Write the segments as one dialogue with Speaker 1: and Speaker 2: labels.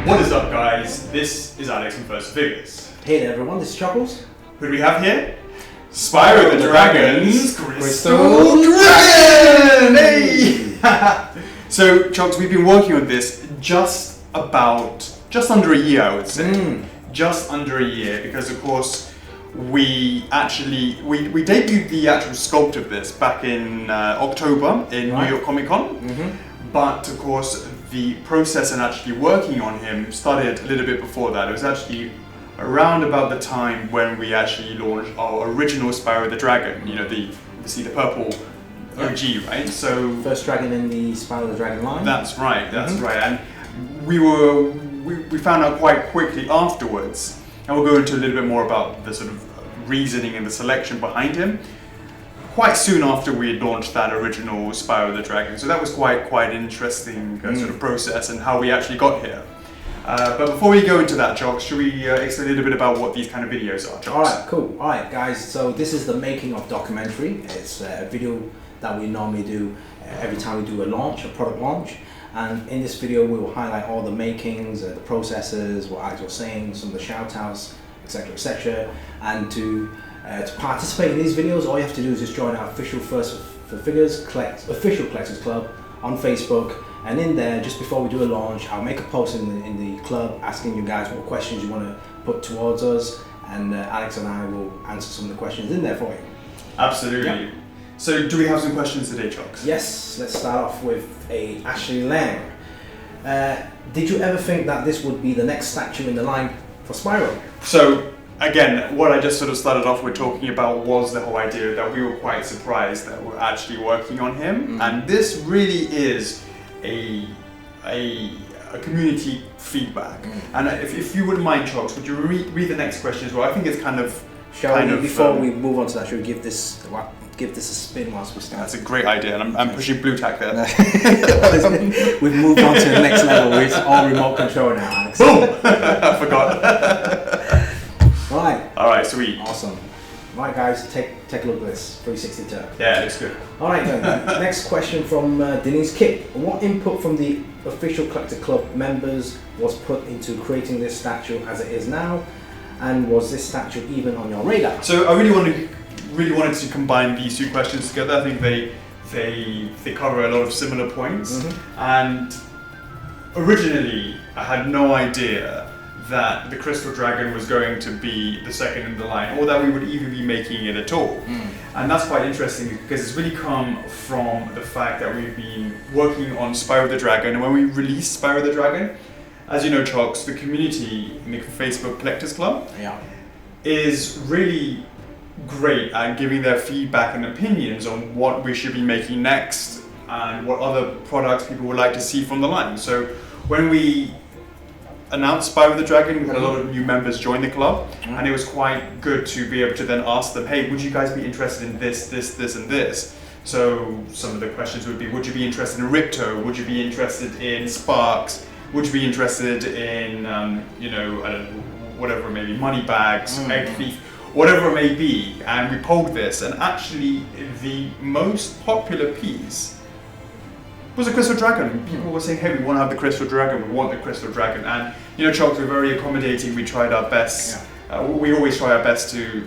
Speaker 1: What is up, guys? This is Alex from First Figures.
Speaker 2: Hey there, everyone. This is Chuckles.
Speaker 1: Who do we have here? Spyro the Dragon's
Speaker 2: Crystal
Speaker 1: Dragon! Hey! So, Chucks, we've been working on this just under a year, I would say. Just under a year, because of course we debuted the actual sculpt of this back in October in New York Comic Con. But of course the process and actually working on him started a little bit before that. It was actually around about the time when we actually launched our original Spyro the Dragon. You know, obviously the purple OG, right? So
Speaker 2: first dragon in the Spyro the Dragon line.
Speaker 1: That's right. That's right. And we found out quite quickly afterwards, and we'll go into a little bit more about the sort of reasoning and the selection behind him. Quite soon after we had launched that original Spyro the Dragon, so that was quite an interesting sort of process and how we actually got here. But before we go into that, Jock, should we explain a little bit about what these kind of videos are, Jock?
Speaker 2: Alright, cool. Alright guys, so this is the making of documentary. It's a video that we normally do every time we do a product launch. And in this video we will highlight all the makings, the processes, what Alex was saying, some of the shout outs, etc, etc. And to participate in these videos, all you have to do is just join our official First Figures official collectors club on Facebook, and in there, just before we do a launch, I'll make a post in the club asking you guys what questions you want to put towards us, and Alex and I will answer some of the questions in there for you.
Speaker 1: Absolutely.
Speaker 2: Yep.
Speaker 1: So do we have some questions today, Chocks?
Speaker 2: Yes, let's start off with a Ashley Lang. Did you ever think that this would be the next statue in the line for Spyro?
Speaker 1: So again, what I just sort of started off with talking about was the whole idea that we were quite surprised that we're actually working on him, and this really is a community feedback. And if you wouldn't mind, Chocks, would you read the next question as well? I think it's
Speaker 2: Before we move on to that, should we give this a spin whilst we start?
Speaker 1: That's a great idea, and I'm pushing blue tack there.
Speaker 2: We've moved on to the next level. It's all remote control now, Alex.
Speaker 1: Boom! I forgot. Alright, sweet.
Speaker 2: Awesome. Right guys, take a look at this 360 turn.
Speaker 1: Yeah, it looks good.
Speaker 2: Alright then, next question from Denise Kip. What input from the official Collector Club members was put into creating this statue as it is now? And was this statue even on your radar?
Speaker 1: So I really wanted to combine these two questions together. I think they cover a lot of similar points. And originally I had no idea that the Crystal Dragon was going to be the second in the line, or that we would even be making it at all. And that's quite interesting because it's really come from the fact that we've been working on Spyro the Dragon, and when we released Spyro the Dragon, as you know, Chocks, the community in the Facebook Collectors Club is really great at giving their feedback and opinions on what we should be making next and what other products people would like to see from the line. So when we announced Spyro the Dragon, we had a lot of new members join the club, and it was quite good to be able to then ask them, hey, would you guys be interested in this, and this? So some of the questions would be, would you be interested in Ripto? Would you be interested in Sparks? Would you be interested in, you know, I don't know, whatever it may be, money bags, egg thief, whatever it may be? And we polled this, and actually the most popular piece was a Crystal Dragon. People were saying, hey, we want to have the Crystal Dragon, we want the Crystal Dragon. And you know, Chuck, we're very accommodating. We tried our best. We always try our best to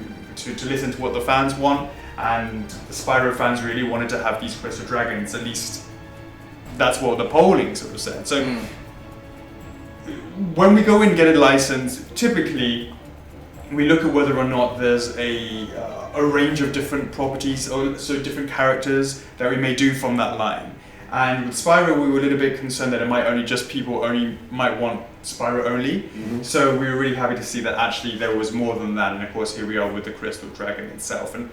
Speaker 1: listen to what the fans want, and the Spyro fans really wanted to have these Crystal Dragons. At least that's what the polling sort of said. So when we go and get a license, typically we look at whether or not there's a range of different properties, or so different characters that we may do from that line. And with Spyro, we were a little bit concerned that it might people only might want Spyro only. So we were really happy to see that actually there was more than that. And of course, here we are with the Crystal Dragon itself. And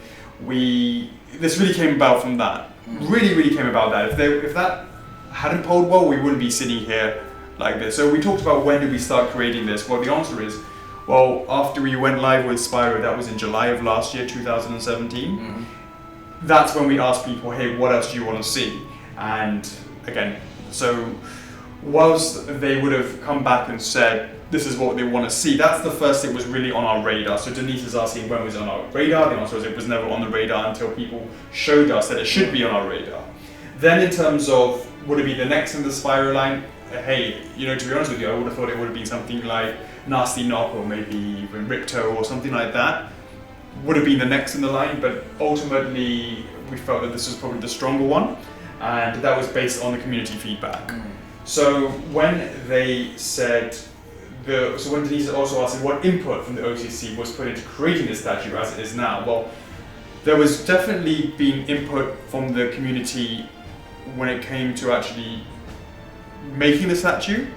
Speaker 1: this really came about from that. Really came about that. If that hadn't polled well, we wouldn't be sitting here like this. So we talked about, when did we start creating this? Well, the answer is, well, after we went live with Spyro, that was in July of last year, 2017. That's when we asked people, hey, what else do you want to see? And again, so whilst they would have come back and said, this is what they want to see, that's the first thing was really on our radar. So Denise is asking, when was it on our radar? The answer is, it was never on the radar until people showed us that it should be on our radar. Then in terms of, would it be the next in the Spyro line? hey, you know, to be honest with you, I would have thought it would have been something like Nasty Knock or maybe even Ripto or something like that. Would have been the next in the line, but ultimately we felt that this was probably the stronger one, and that was based on the community feedback. So when they said, so when Denise also asked what input from the OCC was put into creating this statue as it is now, well, there was definitely been input from the community when it came to actually making the statue,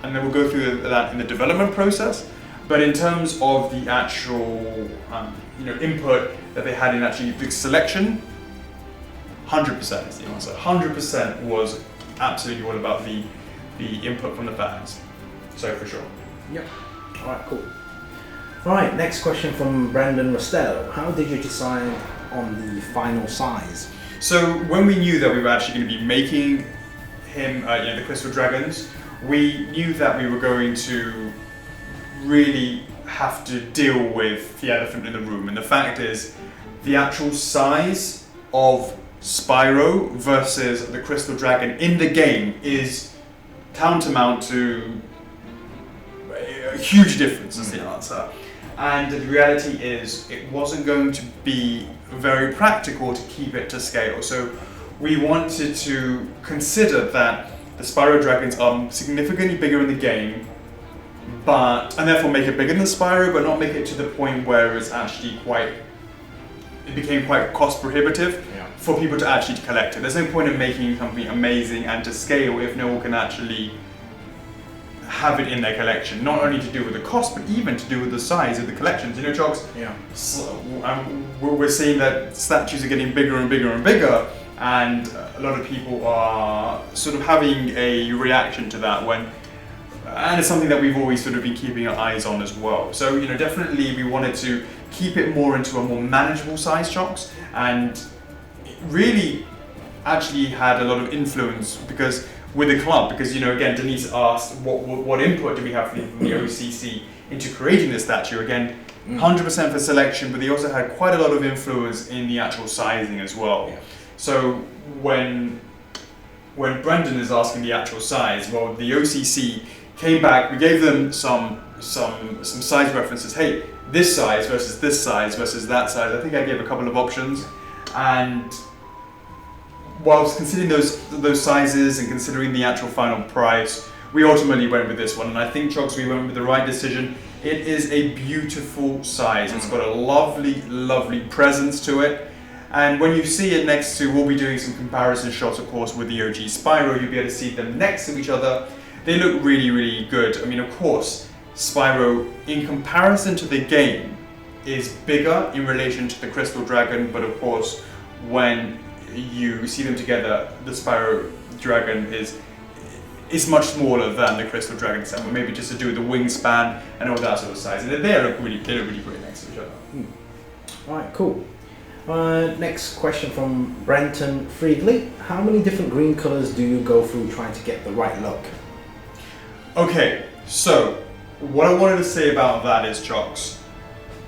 Speaker 1: and then we'll go through that in the development process. But in terms of the actual input that they had in actually the selection, 100% is the answer. 100% was absolutely all about the input from the fans. So for sure.
Speaker 2: Yep. All right, cool. All right, next question from Brandon Rostello. How did you decide on the final size?
Speaker 1: So when we knew that we were actually going to be making him, the Crystal Dragons, we knew that we were going to really have to deal with the elephant in the room. And the fact is, the actual size of SPYRO versus the Crystal Dragon in the game is tantamount to a huge difference, is the answer. And the reality is, it wasn't going to be very practical to keep it to scale. So we wanted to consider that the SPYRO Dragons are significantly bigger in the game, and therefore make it bigger than SPYRO, but not make it to the point where it's actually it became quite cost prohibitive for people to actually collect it. There's no point in making something amazing and to scale if no one can actually have it in their collection. Not only to do with the cost, but even to do with the size of the collections. You know, Chocks?
Speaker 2: Yeah.
Speaker 1: So, we're seeing that statues are getting bigger and bigger and bigger, and a lot of people are sort of having a reaction to that and it's something that we've always sort of been keeping our eyes on as well. So, definitely we wanted to keep it more into a more manageable size, Chocks, and it really actually had a lot of influence with the club, because again, Denise asked what input do we have from the OCC into creating this statue. Again, 100% for selection, but they also had quite a lot of influence in the actual sizing as well.
Speaker 2: Yeah.
Speaker 1: So when Brendan is asking the actual size, well, the OCC came back, we gave them some size references. Hey, this size versus that size. I think I gave a couple of options, and whilst considering those sizes and considering the actual final price, we ultimately went with this one. And I think, Chocks, we went with the right decision. It is a beautiful size. It's got a lovely, lovely presence to it. And when you see it next to, we'll be doing some comparison shots, of course, with the OG SPYRO. You'll be able to see them next to each other. They look really, really good. I mean, of course, SPYRO, in comparison to the game, is bigger in relation to the Crystal Dragon, but of course, when you see them together, the SPYRO Dragon is much smaller than the Crystal Dragon itself, but maybe just to do with the wingspan and all that sort of size. And they look really great next to each other.
Speaker 2: All right, cool. Next question from Brenton Friedley. How many different green colors do you go through trying to get the right look?
Speaker 1: Okay, so what I wanted to say about that is, Chocks,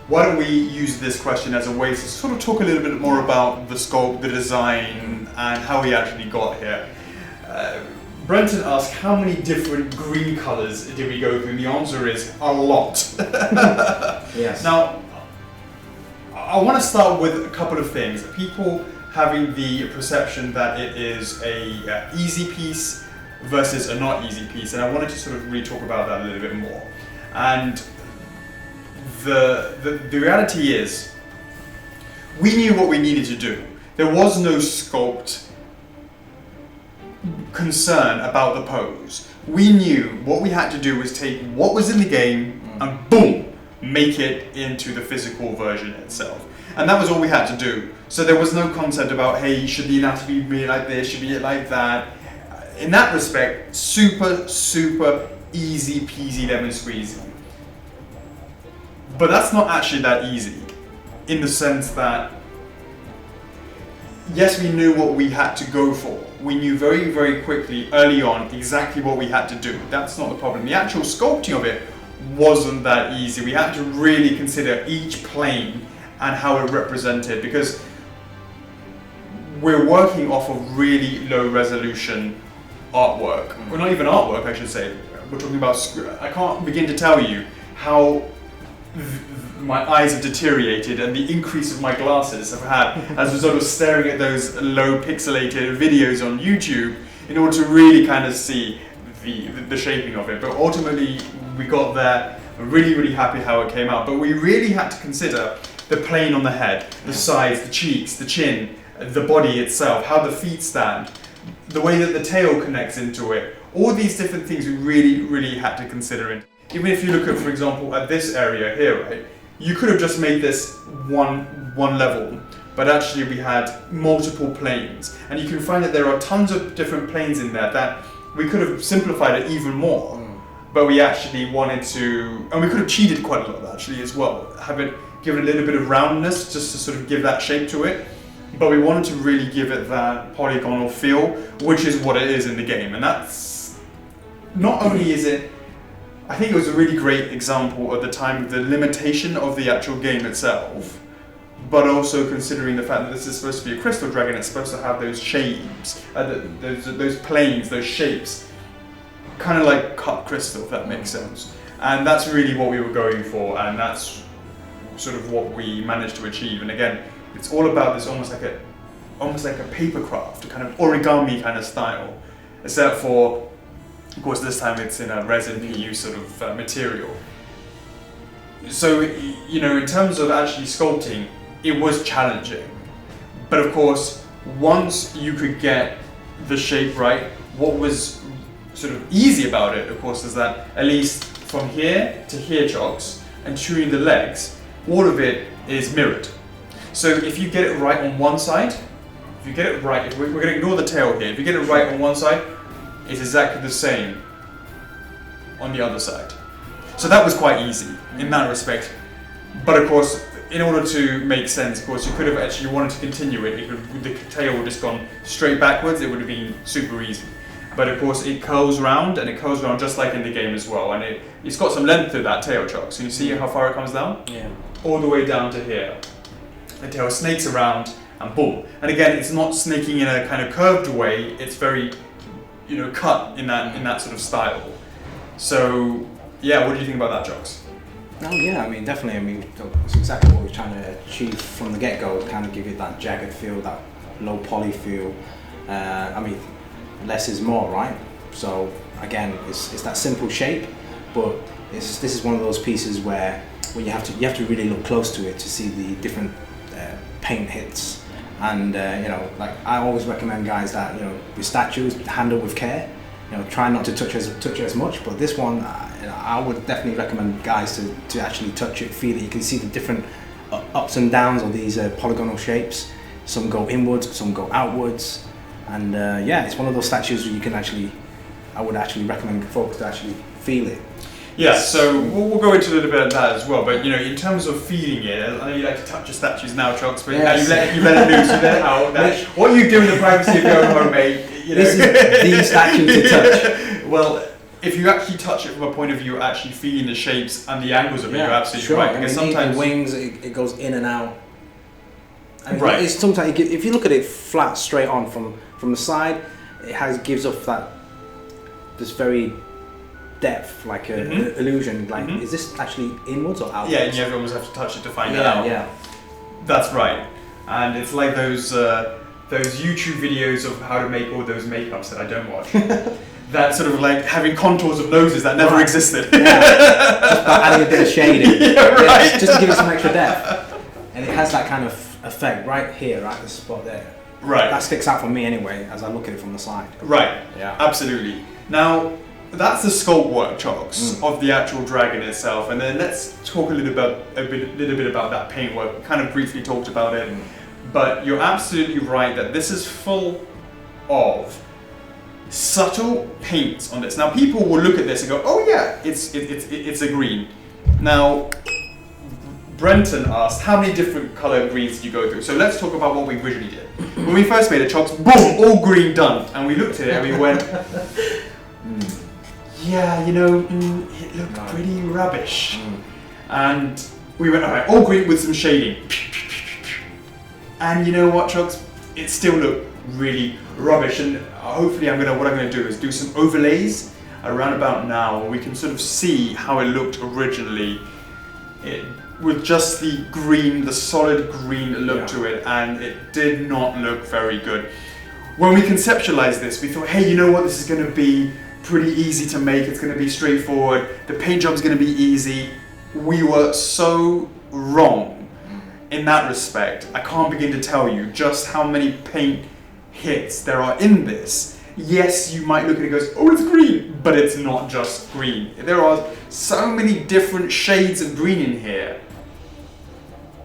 Speaker 1: why don't we use this question as a way to sort of talk a little bit more about the sculpt, the design, and how we actually got here. Brenton asked, how many different green colors did we go through? And the answer is a lot.
Speaker 2: Yes.
Speaker 1: Now, I want to start with a couple of things. People having the perception that it is a easy piece versus a not easy piece, and I wanted to sort of really talk about that a little bit more. And the reality is, we knew what we needed to do. There was no sculpt concern about the pose. We knew what we had to do was take what was in the game and boom, make it into the physical version itself. And that was all we had to do. So there was no concept about, hey, should the anatomy be like this, should be like that. In that respect, super, super easy peasy lemon squeezy. But that's not actually that easy, in the sense that, yes, we knew what we had to go for. We knew very, very quickly, early on, exactly what we had to do. That's not the problem. The actual sculpting of it wasn't that easy. We had to really consider each plane and how it represented, because we're working off of really low resolution artwork. Well, not even artwork, I should say. We're talking about, I can't begin to tell you how my eyes have deteriorated and the increase of my glasses have had as a result of staring at those low pixelated videos on YouTube in order to really kind of see the shaping of it. But ultimately we got there. I'm really, really happy how it came out. But we really had to consider the plane on the head, the sides, the cheeks, the chin, the body itself, how the feet stand, the way that the tail connects into it. All these different things we really, really had to consider. And even if you look at, for example, at this area here, right, you could have just made this one level, but actually we had multiple planes. And you can find that there are tons of different planes in there that we could have simplified it even more. But we actually wanted to, and we could have cheated quite a lot actually as well, have it give it a little bit of roundness just to sort of give that shape to it. But we wanted to really give it that polygonal feel, which is what it is in the game. And that's, not only is it, I think it was a really great example at the time of the limitation of the actual game itself, but also considering the fact that this is supposed to be a crystal dragon, it's supposed to have those shapes, those planes, those shapes, kind of like cut crystal, if that makes sense. And that's really what we were going for, and that's sort of what we managed to achieve. And again, it's all about this almost like a paper craft, a kind of origami kind of style, except for, of course, this time it's in a resin PU sort of material. So, you know, in terms of actually sculpting, it was challenging. But of course, once you could get the shape right, what was sort of easy about it, of course, is that at least from here to here, Chocks, and chewing the legs, all of it is mirrored. So if you get it right on one side, if you get it right, if we're going to ignore the tail here, if you get it right on one side, it's exactly the same on the other side. So that was quite easy in that respect. But of course, in order to make sense, of course, you could have actually wanted to continue it. The tail would have just gone straight backwards, it would have been super easy. But of course, it curls round, and it curls round just like in the game as well. And it's got some length to that tail, Chuck. So you see how far it comes down?
Speaker 2: Yeah. All
Speaker 1: the way down to here. The tail snakes around, and boom. And again, it's not snaking in a kind of curved way. It's very, you know, cut in that sort of style. So yeah, what do you think about that, Jocks?
Speaker 2: Oh yeah, I mean definitely. I mean that's exactly what we're trying to achieve from the get-go. Kind of give it that jagged feel, that low poly feel. I mean, less is more, right? So again, it's that simple shape, but this is one of those pieces where when you have to really look close to it to see the different paint hits. And you know, like I always recommend guys that, you know, with statues, handle with care. You know, try not to touch it as much. But this one, I would definitely recommend guys to actually touch it, feel it. You can see the different ups and downs of these polygonal shapes. Some go inwards, some go outwards, and yeah, it's one of those statues where you can actually, I would actually recommend folks to actually feel it.
Speaker 1: Yeah, so we'll go into a little bit of that as well, but you know, in terms of feeling it, I know you like to touch your statues now, Chocks, but yes. now you let it loose, you let it out. What you do in the privacy of your own home, mate, you know. This
Speaker 2: is the statue to touch.
Speaker 1: Well, if you actually touch it from a point of view, actually feeling the shapes and the angles of it, you're absolutely right.
Speaker 2: Because sometimes the wings, it goes in and out. And
Speaker 1: right.
Speaker 2: It's sometimes, if you look at it flat, straight on from the side, it gives off this very depth, like an illusion, like is this actually inwards or outwards?
Speaker 1: Yeah, and you almost have to touch it to find it out.
Speaker 2: Yeah,
Speaker 1: that's right. And it's like those YouTube videos of how to make all those makeups that I don't watch. That sort of like having contours of noses that never existed.
Speaker 2: Yeah. Just by adding a bit of shading.
Speaker 1: Yeah, right.
Speaker 2: Just to give it some extra depth. And it has that kind of effect right here, right, the spot there.
Speaker 1: Right.
Speaker 2: That sticks out for me anyway, as I look at it from the side.
Speaker 1: Right.
Speaker 2: Yeah.
Speaker 1: Absolutely. Now, that's the sculpt work, Chocks, of the actual dragon itself, and then let's talk a little bit about that paint work. We kind of briefly talked about it, but you're absolutely right that this is full of subtle paints on this. Now, people will look at this and go, "Oh yeah, it's a green." Now, Brenton asked, "How many different color greens did you go through?" So let's talk about what we originally did. When we first made it, Chocks, boom, all green done, and we looked at it and we went. Yeah, you know, it looked pretty rubbish. And we went, alright, all green with some shading. And you know what, Chocks? It still looked really rubbish. And hopefully what I'm gonna do is do some overlays around about now where we can sort of see how it looked originally with just the green, the solid green look to it, and it did not look very good. When we conceptualized this, we thought, hey, you know what, this is gonna be pretty easy to make, it's gonna be straightforward, the paint job's gonna be easy. We were so wrong in that respect. I can't begin to tell you just how many paint hits there are in this. Yes, you might look at it and goes, oh, it's green, but it's not just green. There are so many different shades of green in here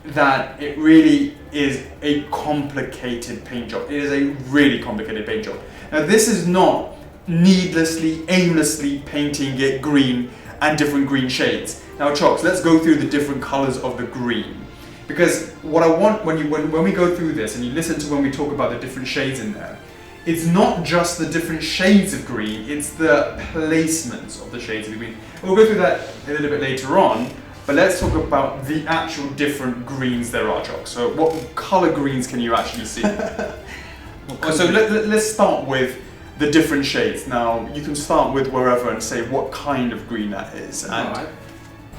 Speaker 1: that it really is a complicated paint job. It is a really complicated paint job. Now, this is not needlessly, aimlessly painting it green and different green shades. Now, Chocks, let's go through the different colors of the green. Because what I want when we go through this and you listen to when we talk about the different shades in there, it's not just the different shades of green, it's the placements of the shades of green. We'll go through that a little bit later on, but let's talk about the actual different greens there are, Chocks. So what color greens can you actually see? So let's start with the different shades. Now, you can start with wherever and say what kind of green that is. And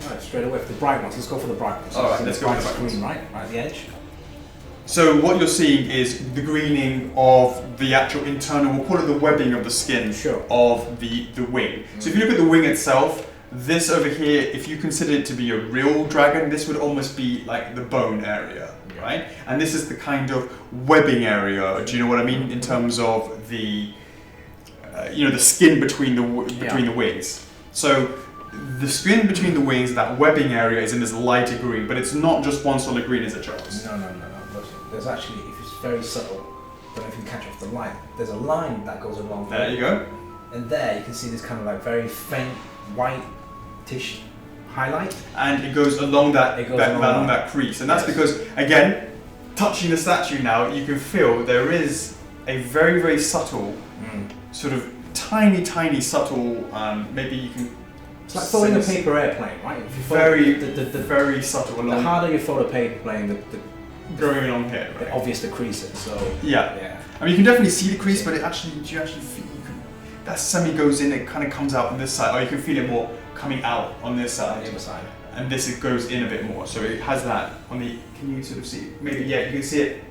Speaker 2: Alright, straight away for the bright ones. Let's go for the bright ones.
Speaker 1: Alright, let's go for the bright
Speaker 2: green, right at the edge.
Speaker 1: So what you're seeing is the greening of the actual internal, we'll call it the webbing of the skin of the wing. So if you look at the wing itself, this over here, if you consider it to be a real dragon, this would almost be like the bone area, right? And this is the kind of webbing area, do you know what I mean, in terms of the, the skin between the wings. So the skin between the wings, that webbing area is in this lighter green, but it's not just one solid green, is it, Charles?
Speaker 2: No. There's actually, if it's very subtle, I don't know if you can catch off the light, there's a line that goes along
Speaker 1: there. There you go.
Speaker 2: And there you can see this kind of like very faint whitish highlight.
Speaker 1: And it goes along that crease. And that's because, again, touching the statue now, you can feel there is a very, very subtle, sort of tiny subtle, maybe you can...
Speaker 2: It's like folding a paper airplane, right? If you
Speaker 1: very subtle along.
Speaker 2: The harder you fold a paper plane, the
Speaker 1: going along here, right?
Speaker 2: The obvious the creases. So
Speaker 1: yeah. I mean, you can definitely see the crease, but do you actually feel that semi goes in, it kind of comes out on this side, or you can feel it more coming out on this side.
Speaker 2: On the other side.
Speaker 1: And this it goes in a bit more, so it has that on the. Can you sort of see? Maybe you can see it.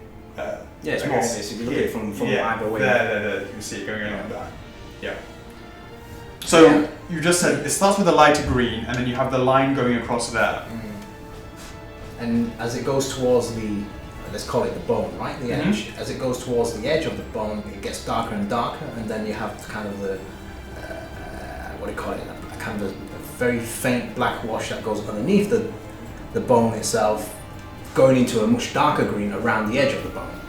Speaker 2: It's more obvious if you look at it from either way.
Speaker 1: There. You can see it going along that. Yeah. So you just said it starts with a lighter green, and then you have the line going across there.
Speaker 2: And as it goes towards the, let's call it the bone, right? The edge. As it goes towards the edge of the bone, it gets darker and darker, and then you have kind of the, what do you call it? A kind of a very faint black wash that goes underneath the bone itself, going into a much darker green around the edge of the bone.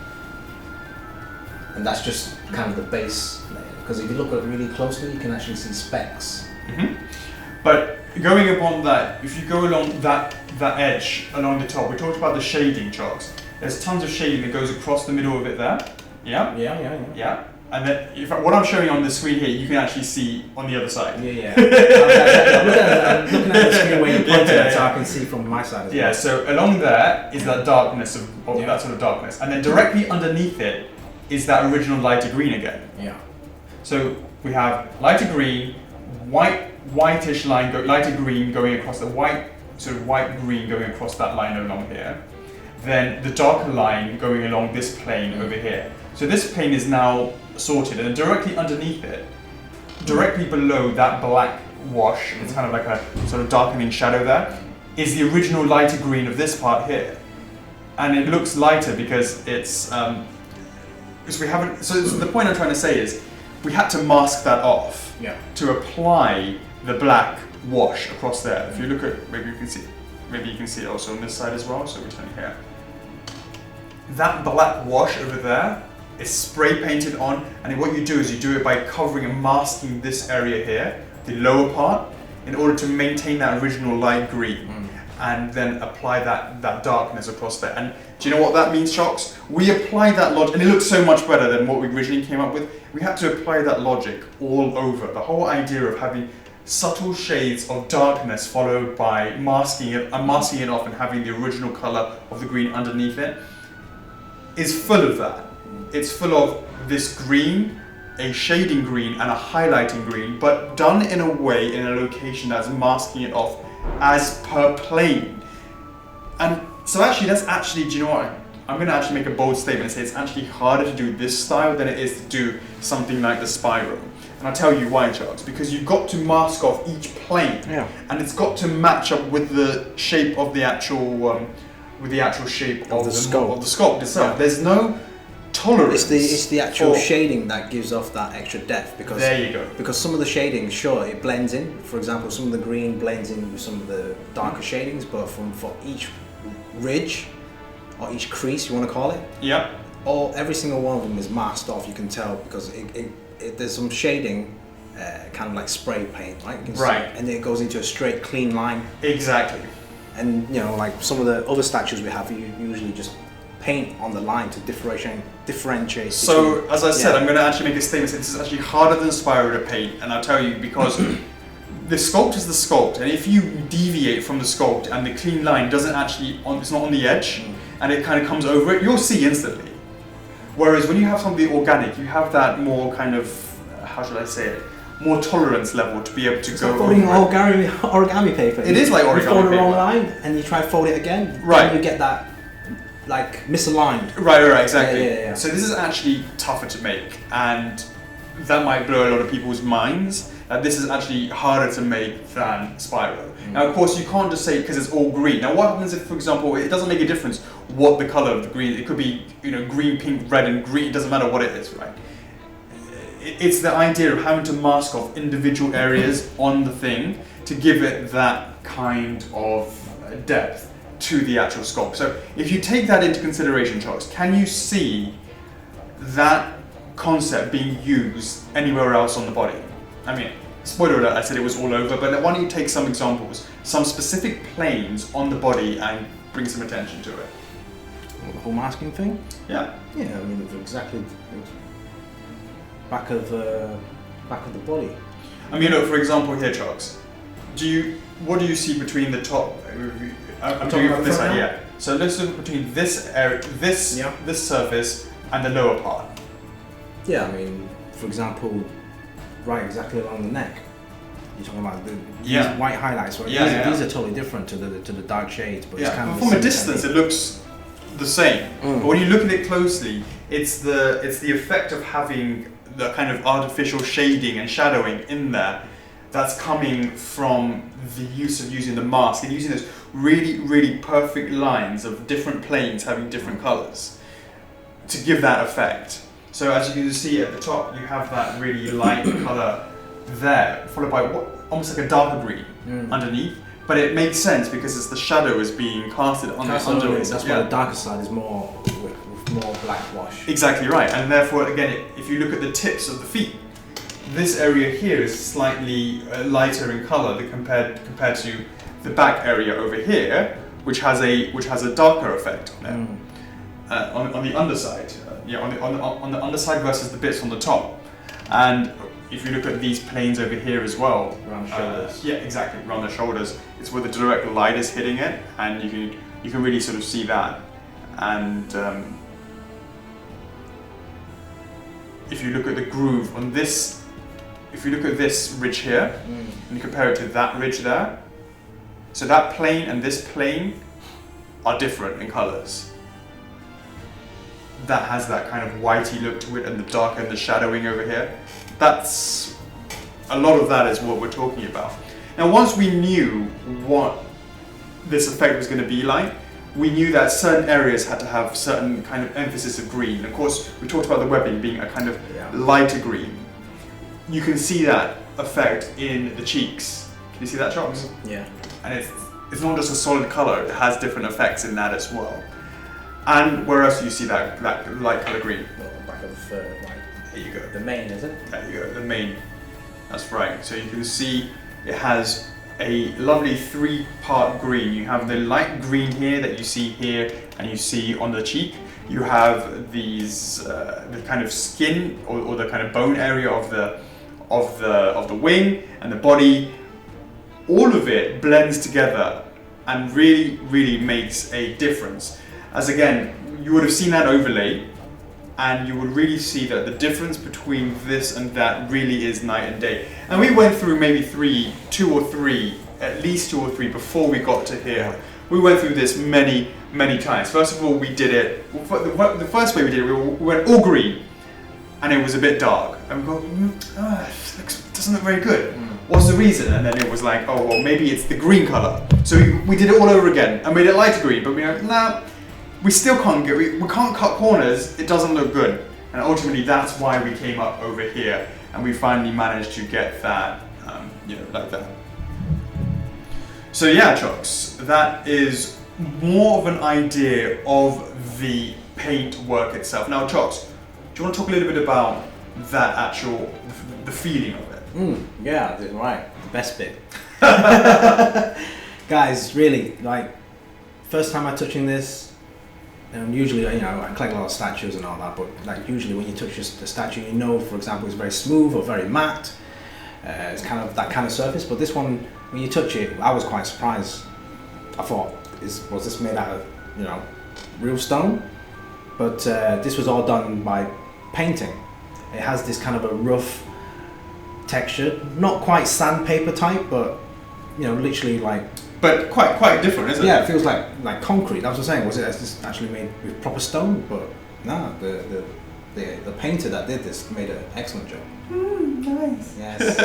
Speaker 2: And that's just kind of the base layer. Because if you look at it really closely, you can actually see specks.
Speaker 1: But going upon that, if you go along that edge along the top, we talked about the shading, Charles. There's tons of shading that goes across the middle of it there. Yeah. And then, what I'm showing on the screen here, you can actually see on the other side.
Speaker 2: I'm looking at the screen where you pointed at, so I can see from my side as well.
Speaker 1: Yeah, so along there is that darkness of that sort of darkness, and then directly underneath it is that original lighter green again.
Speaker 2: Yeah.
Speaker 1: So we have lighter green, whitish line, lighter green going across the white green going across that line along here. Then the darker line going along this plane over here. So this plane is now sorted, and directly underneath it, directly below that black wash, it's kind of like a sort of darkening shadow there, is the original lighter green of this part here. And it looks lighter because it's, because we haven't, so the point I'm trying to say is, we had to mask that off to apply the black wash across there. If you look at, maybe you can see it also on this side as well, so we turn here. That black wash over there is spray painted on, and what you do is you do it by covering and masking this area here, the lower part, in order to maintain that original light green, and then apply that darkness across there. And do you know what that means, Shocks? We apply that logic, and it looks so much better than what we originally came up with. We had to apply that logic all over. The whole idea of having subtle shades of darkness followed by masking it off and having the original color of the green underneath it is full of that. it's full of this green, a shading green and a highlighting green, but done in a way, in a location that's masking it off as per plane. And so actually, do you know what? I'm going to actually make a bold statement and say it's actually harder to do this style than it is to do something like the SPYRO. And I'll tell you why, Charles. Because you've got to mask off each plane, and it's got to match up with the shape of the actual, shape of the sculpt itself.
Speaker 2: Yeah.
Speaker 1: There's no tolerance.
Speaker 2: It's the actual shading that gives off that extra depth, because
Speaker 1: there you go.
Speaker 2: Because some of the shading, sure, it blends in. For example, some of the green blends in with some of the darker shadings, but for each ridge or each crease, you want to call it, every single one of them is masked off. You can tell because there's some shading, kind of like spray paint, right? And then it goes into a straight, clean line.
Speaker 1: Exactly.
Speaker 2: And like some of the other statues we have, you usually just paint on the line to differentiate.
Speaker 1: So, as I said, I'm going to actually make a statement that this is actually harder than SPYRO to paint, and I'll tell you because the sculpt is the sculpt, and if you deviate from the sculpt and the clean line doesn't actually, it's not on the edge, and it kind of comes over it, you'll see instantly. Whereas when you have something organic, you have that more kind of, how should I say it, more tolerance level to be able to go over
Speaker 2: folding origami paper.
Speaker 1: It is like origami paper.
Speaker 2: You fold the wrong line and you try to fold it again, and you get that like misaligned.
Speaker 1: Right, exactly.
Speaker 2: Yeah.
Speaker 1: So this is actually tougher to make, and that might blow a lot of people's minds. This is actually harder to make than SPYRO. Now, of course, you can't just say because it's all green. Now, what happens if, for example, it doesn't make a difference what the color of the green? It could be, green, pink, red, and green. It doesn't matter what it is, right? It's the idea of having to mask off individual areas on the thing to give it that kind of depth to the actual sculpt. So, if you take that into consideration, Charles, can you see that concept being used anywhere else on the body? I mean, spoiler alert, I said it was all over, but why don't you take some examples, some specific planes on the body and bring some attention to it?
Speaker 2: The whole masking thing?
Speaker 1: Yeah.
Speaker 2: Yeah, I mean, it's exactly back of the body.
Speaker 1: I mean, look, for example here, Charles, what do you see between the top? I'm doing it from this side, yeah. So let's look between this area, this surface, and the lower part.
Speaker 2: Yeah, I mean, for example, right exactly along the neck. You're talking about these white highlights. Right? These are totally different to the dark shades, but it's kind of
Speaker 1: from a distance it looks the same. But when you look at it closely, it's the effect of having the kind of artificial shading and shadowing in there that's coming from the use of using the mask and using those really, really perfect lines of different planes having different colors to give that effect. So as you can see at the top, you have that really light color there, followed by almost like a darker green underneath. But it makes sense because it's the shadow is being casted on the underneath.
Speaker 2: That's why the darker side is more black wash.
Speaker 1: Exactly right, and therefore again, if you look at the tips of the feet, this area here is slightly lighter in color compared to the back area over here, which has a darker effect on it. On the underside, on the underside versus the bits on the top, and if you look at these planes over here as well,
Speaker 2: around the shoulders.
Speaker 1: Yeah, exactly, around the shoulders. It's where the direct light is hitting it, and you can really sort of see that. And if you look at the groove on this, if you look at this ridge here and you compare it to that ridge there, so that plane and this plane are different in colors. That has that kind of whitey look to it, and the darker and the shadowing over here. That's a lot of that is what we're talking about. Now, once we knew what this effect was going to be like, we knew that certain areas had to have certain kind of emphasis of green. Of course, we talked about the webbing being a kind of lighter green. You can see that effect in the cheeks. Can you see that, Charles?
Speaker 2: Yeah. And
Speaker 1: it's not just a solid color; it has different effects in that as well. And where else do you see that light color green?
Speaker 2: Well, the back of the right.
Speaker 1: There you go.
Speaker 2: The mane, is it?
Speaker 1: There you go. The mane. That's right. So you can see it has a lovely three-part green. You have the light green here that you see here, and you see on the cheek. You have these the kind of skin or the kind of bone area of the wing and the body. All of it blends together and really, really makes a difference. As again, you would have seen that overlay and you will really see that the difference between this and that really is night and day. And we went through maybe at least two or three before we got to here. We went through this many times. First of all, we did it, the first way we did it, we went all green, and it was a bit dark. And we go, it doesn't look very good. What's the reason? And then it was like, oh, well, maybe it's the green color. So we did it all over again and made it light green, but we were like, nah, we still can't get, we can't cut corners, it doesn't look good. And ultimately that's why we came up over here and we finally managed to get that, like that. So yeah, Chocks, that is more of an idea of the paint work itself. Now, Chocks, do you want to talk a little bit about that the feeling of it?
Speaker 2: Yeah, right, the best bit. Guys, really, like, first time I'm touching this, usually, I collect a lot of statues and all that, but like usually when you touch the statue, for example, it's very smooth or very matte. It's kind of that kind of surface, but this one, when you touch it, I was quite surprised. I thought, was this made out of, real stone? But this was all done by painting. It has this kind of a rough texture, not quite sandpaper type, but literally like.
Speaker 1: But quite different, isn't it?
Speaker 2: Yeah, it feels like concrete. That's what I'm saying. Was it this actually made with proper stone? But no, the painter that did this made an excellent job.
Speaker 1: Nice.
Speaker 2: Yes.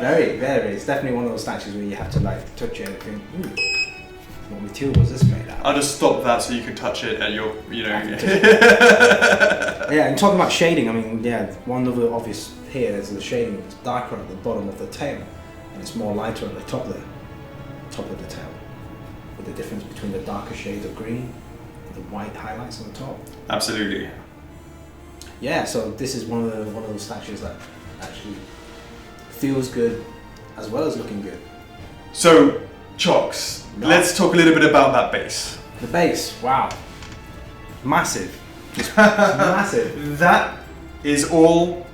Speaker 2: Very. It's definitely one of those statues where you have to like touch it and think, what material was this made out of?
Speaker 1: I'll just stop that so you can touch it at your,
Speaker 2: Yeah, and talking about shading, one of the obvious here is the shading is darker at the bottom of the tail, and it's more lighter at the top of the tail, with the difference between the darker shades of green and the white highlights on the top.
Speaker 1: Absolutely.
Speaker 2: Yeah, so this is one of those statues that actually feels good as well as looking good.
Speaker 1: So, Chocks, let's talk a little bit about that base.
Speaker 2: The base, wow, massive. It's massive.
Speaker 1: That is all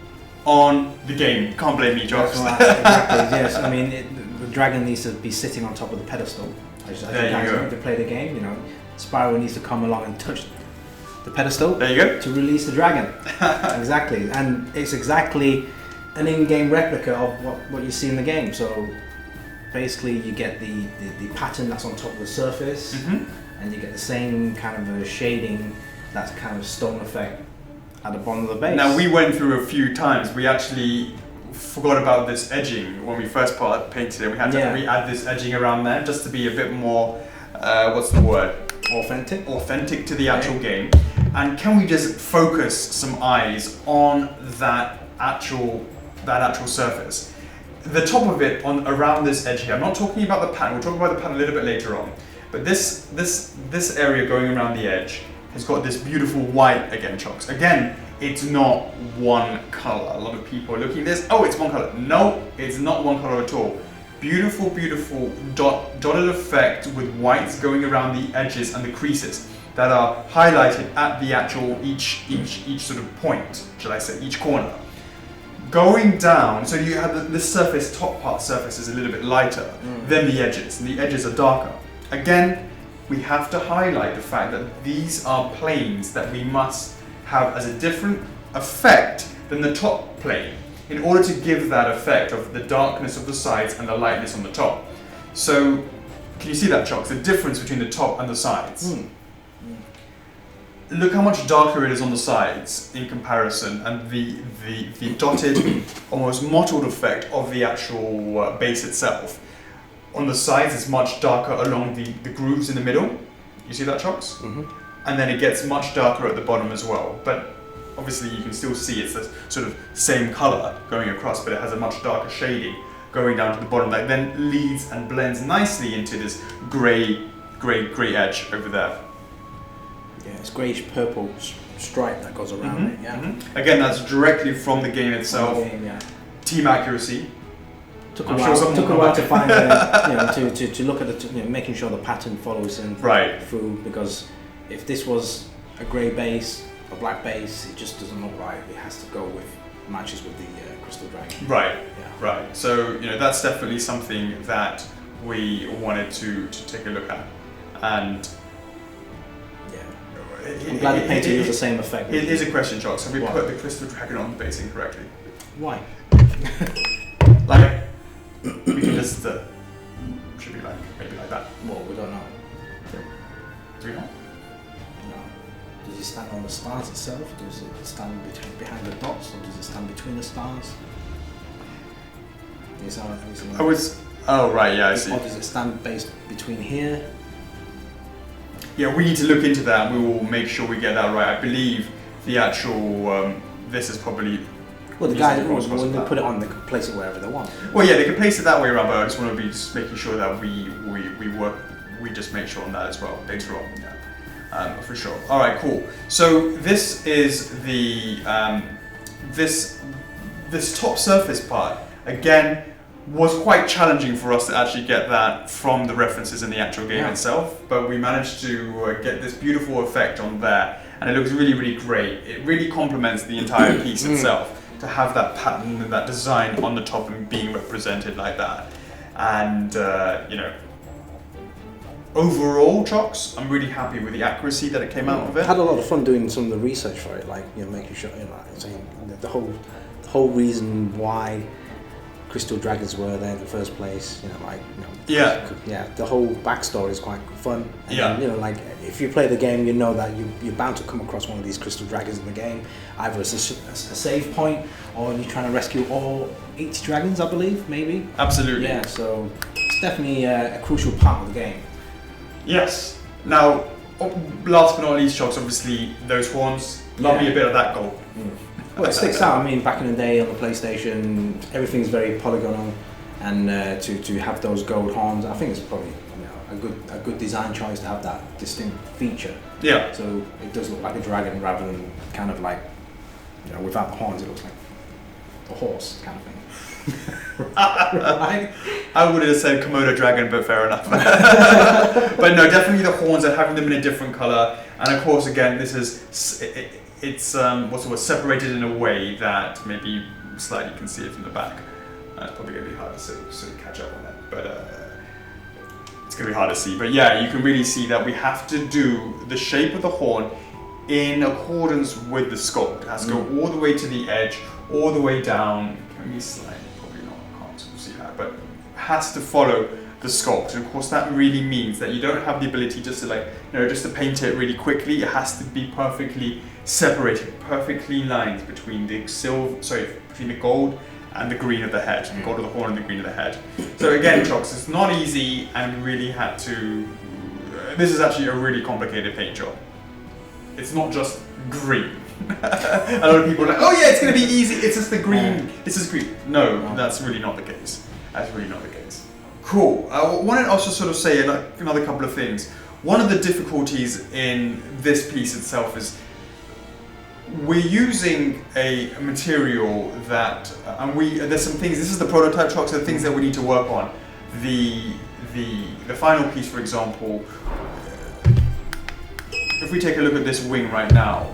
Speaker 1: on the game. Can't blame me, Chocks.
Speaker 2: Exactly. Yes, the dragon needs to be sitting on top of the pedestal. As you guys know, to play the game, Spyro needs to come along and touch the pedestal.
Speaker 1: There you go.
Speaker 2: To release the dragon. Exactly, and it's exactly an in-game replica of what you see in the game. So basically, you get the pattern that's on top of the surface, and you get the same kind of a shading, that's kind of stone effect at the bottom of the base.
Speaker 1: Now we went through a few times. We actually forgot about this edging when we first painted it. We had to re-add this edging around there just to be a bit more, what's the word? Authentic to the actual game. And can we just focus some eyes on that actual surface? The top of it around this edge here. I'm not talking about the pattern. We'll talk about the pattern a little bit later on. But this area going around the edge has got this beautiful white again, Chocks. Again, it's not one color. A lot of people are looking at this. Oh, it's one color. No, it's not one color at all. Beautiful, beautiful dotted effect with whites going around the edges and the creases that are highlighted at the actual each sort of point, shall I say, each corner. Going down, so you have the surface, top part surface is a little bit lighter than the edges, and the edges are darker. Again, we have to highlight the fact that these are planes that we must have as a different effect than the top plane in order to give that effect of the darkness of the sides and the lightness on the top. So, can you see that, Chocks? The difference between the top and the sides. Look how much darker it is on the sides in comparison, and the dotted, almost mottled effect of the actual base itself. On the sides, it's much darker along the grooves in the middle. You see that, Chocks? And then it gets much darker at the bottom as well. But obviously you can still see it's the sort of same color going across, but it has a much darker shading going down to the bottom that then leads and blends nicely into this grey edge over there.
Speaker 2: Yeah, it's greyish purple stripe that goes around it. Yeah.
Speaker 1: Again, that's directly from the game itself. Team accuracy.
Speaker 2: Took a while to find to look at the making sure the pattern follows in through, because if this was a grey base, a black base, it just doesn't look right. It has to go with matches with the crystal dragon.
Speaker 1: Right. So that's definitely something that we wanted to take a look at, and
Speaker 2: I'm glad the painting gives the same effect.
Speaker 1: Here's a question, Jock. So we
Speaker 2: What?
Speaker 1: put the crystal dragon on the base incorrectly.
Speaker 2: Why?
Speaker 1: Like, we can just, should be like, maybe like that.
Speaker 2: Well, we don't know.
Speaker 1: Do we not?
Speaker 2: No. Does it stand on the stars itself? Does it stand behind the dots, or does it stand between the stars?
Speaker 1: Oh right, yeah, I see.
Speaker 2: Or does it stand based between here?
Speaker 1: Yeah, we need to look into that and we will make sure we get that right. I believe the actual, this is probably...
Speaker 2: Well, the guys, when they put it on, they can place it wherever they want.
Speaker 1: Well, yeah, they can place it that way around, but I just want to be just making sure that we just make sure on that as well later on. Yeah, for sure. All right, cool. So this is the this top surface part again was quite challenging for us to actually get that from the references in the actual game itself, but we managed to get this beautiful effect on there, and it looks really, really great. It really complements the entire piece itself to have that pattern and that design on the top and being represented like that. And you know, overall, Chocks, I'm really happy with the accuracy that it came out of it.
Speaker 2: I had a lot of fun doing some of the research for it, like, you know, making sure, you know, saying the whole reason why crystal dragons were there in the first place, you know, like, you know, yeah, the whole backstory is quite fun. And then, you know, like, if you play the game, you know that you're bound to come across one of these crystal dragons in the game, either as a save point, or you're trying to rescue all 80 dragons, I believe, maybe.
Speaker 1: Absolutely.
Speaker 2: Yeah, so it's definitely a crucial part of the game.
Speaker 1: Yes. Now, last but not least, Chocks, obviously those horns. Love me a bit of that gold.
Speaker 2: Well, it sticks out. I mean, back in the day on the PlayStation, everything's very polygonal, and to have those gold horns, I think it's probably, you know, a good design choice to have that distinct feature.
Speaker 1: Yeah.
Speaker 2: So it does look like a dragon rather than kind of like, you know, without the horns, it looks like a horse kind of thing. Right?
Speaker 1: I would have said Komodo dragon, but fair enough. But no, definitely the horns and having them in a different color, and of course, again, this is it's what's the word, separated in a way that maybe slightly you can see it from the back. It's probably going to be hard to sort of catch up on that, but it's going to be hard to see. But yeah, you can really see that we have to do the shape of the horn in accordance with the sculpt. It has to go all the way to the edge, all the way down. Can we slide? Probably not. I can't see that, but has to follow the sculpt, and of course that really means that you don't have the ability just to, like, you know, just to paint it really quickly. It has to be perfectly separated, perfectly lined between the between the gold and the green of the head, the gold of the horn and the green of the head. So again, Chocks, it's not easy, and we really had to. This is actually a really complicated paint job. It's not just green. A lot of people are like, oh yeah, it's going to be easy. It's just the green. This is green. No, that's really not the case. That's really not the case. Cool. I wanted to also sort of say another couple of things. One of the difficulties in this piece itself is we're using a material that, and there's some things. This is the prototype, Chocks. So the things that we need to work on. The final piece, for example. If we take a look at this wing right now,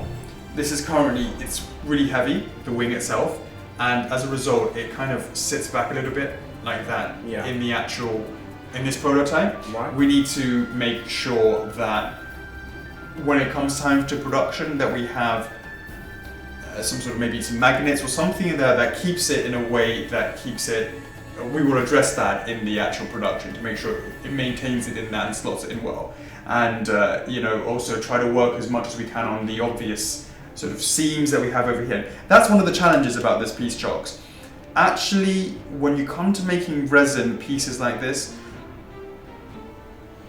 Speaker 1: this is currently, it's really heavy, the wing itself, and as a result, it kind of sits back a little bit like that in this prototype. Right. We need to make sure that when it comes time to production that we have some sort of, maybe some magnets or something in there that keeps it in a way that keeps it, we will address that in the actual production to make sure it maintains it in that and slots it in well. And you know, also try to work as much as we can on the obvious sort of seams that we have over here. That's one of the challenges about this piece, Chocks. Actually, when you come to making resin pieces like this,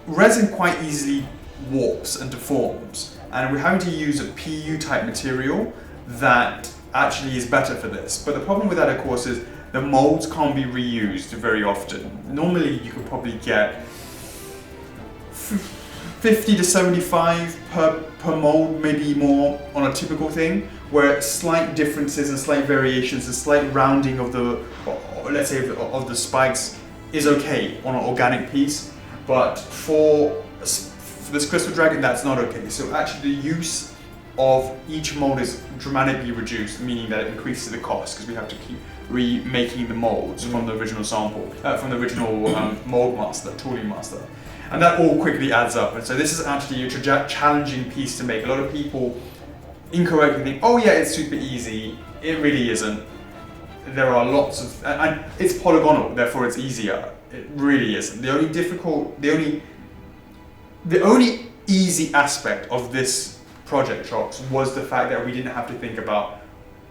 Speaker 1: resin quite easily warps and deforms, and we're having to use a PU type material that actually is better for this. But the problem with that, of course, is the molds can't be reused very often. Normally you could probably get 50 to 75 per mold, maybe more, on a typical thing, where slight differences and slight variations, a slight rounding of the, let's say, of the spikes is okay on an organic piece, but for this crystal dragon, that's not okay. So actually the use of each mold is dramatically reduced, meaning that it increases the cost because we have to keep remaking the molds from the original sample, from the original mold master, tooling master. And that all quickly adds up. And so this is actually a challenging piece to make. A lot of people incorrectly think, oh yeah, it's super easy. It really isn't. There are lots of, and it's polygonal, therefore it's easier. It really isn't. The only easy aspect of this project, Chocs, was the fact that we didn't have to think about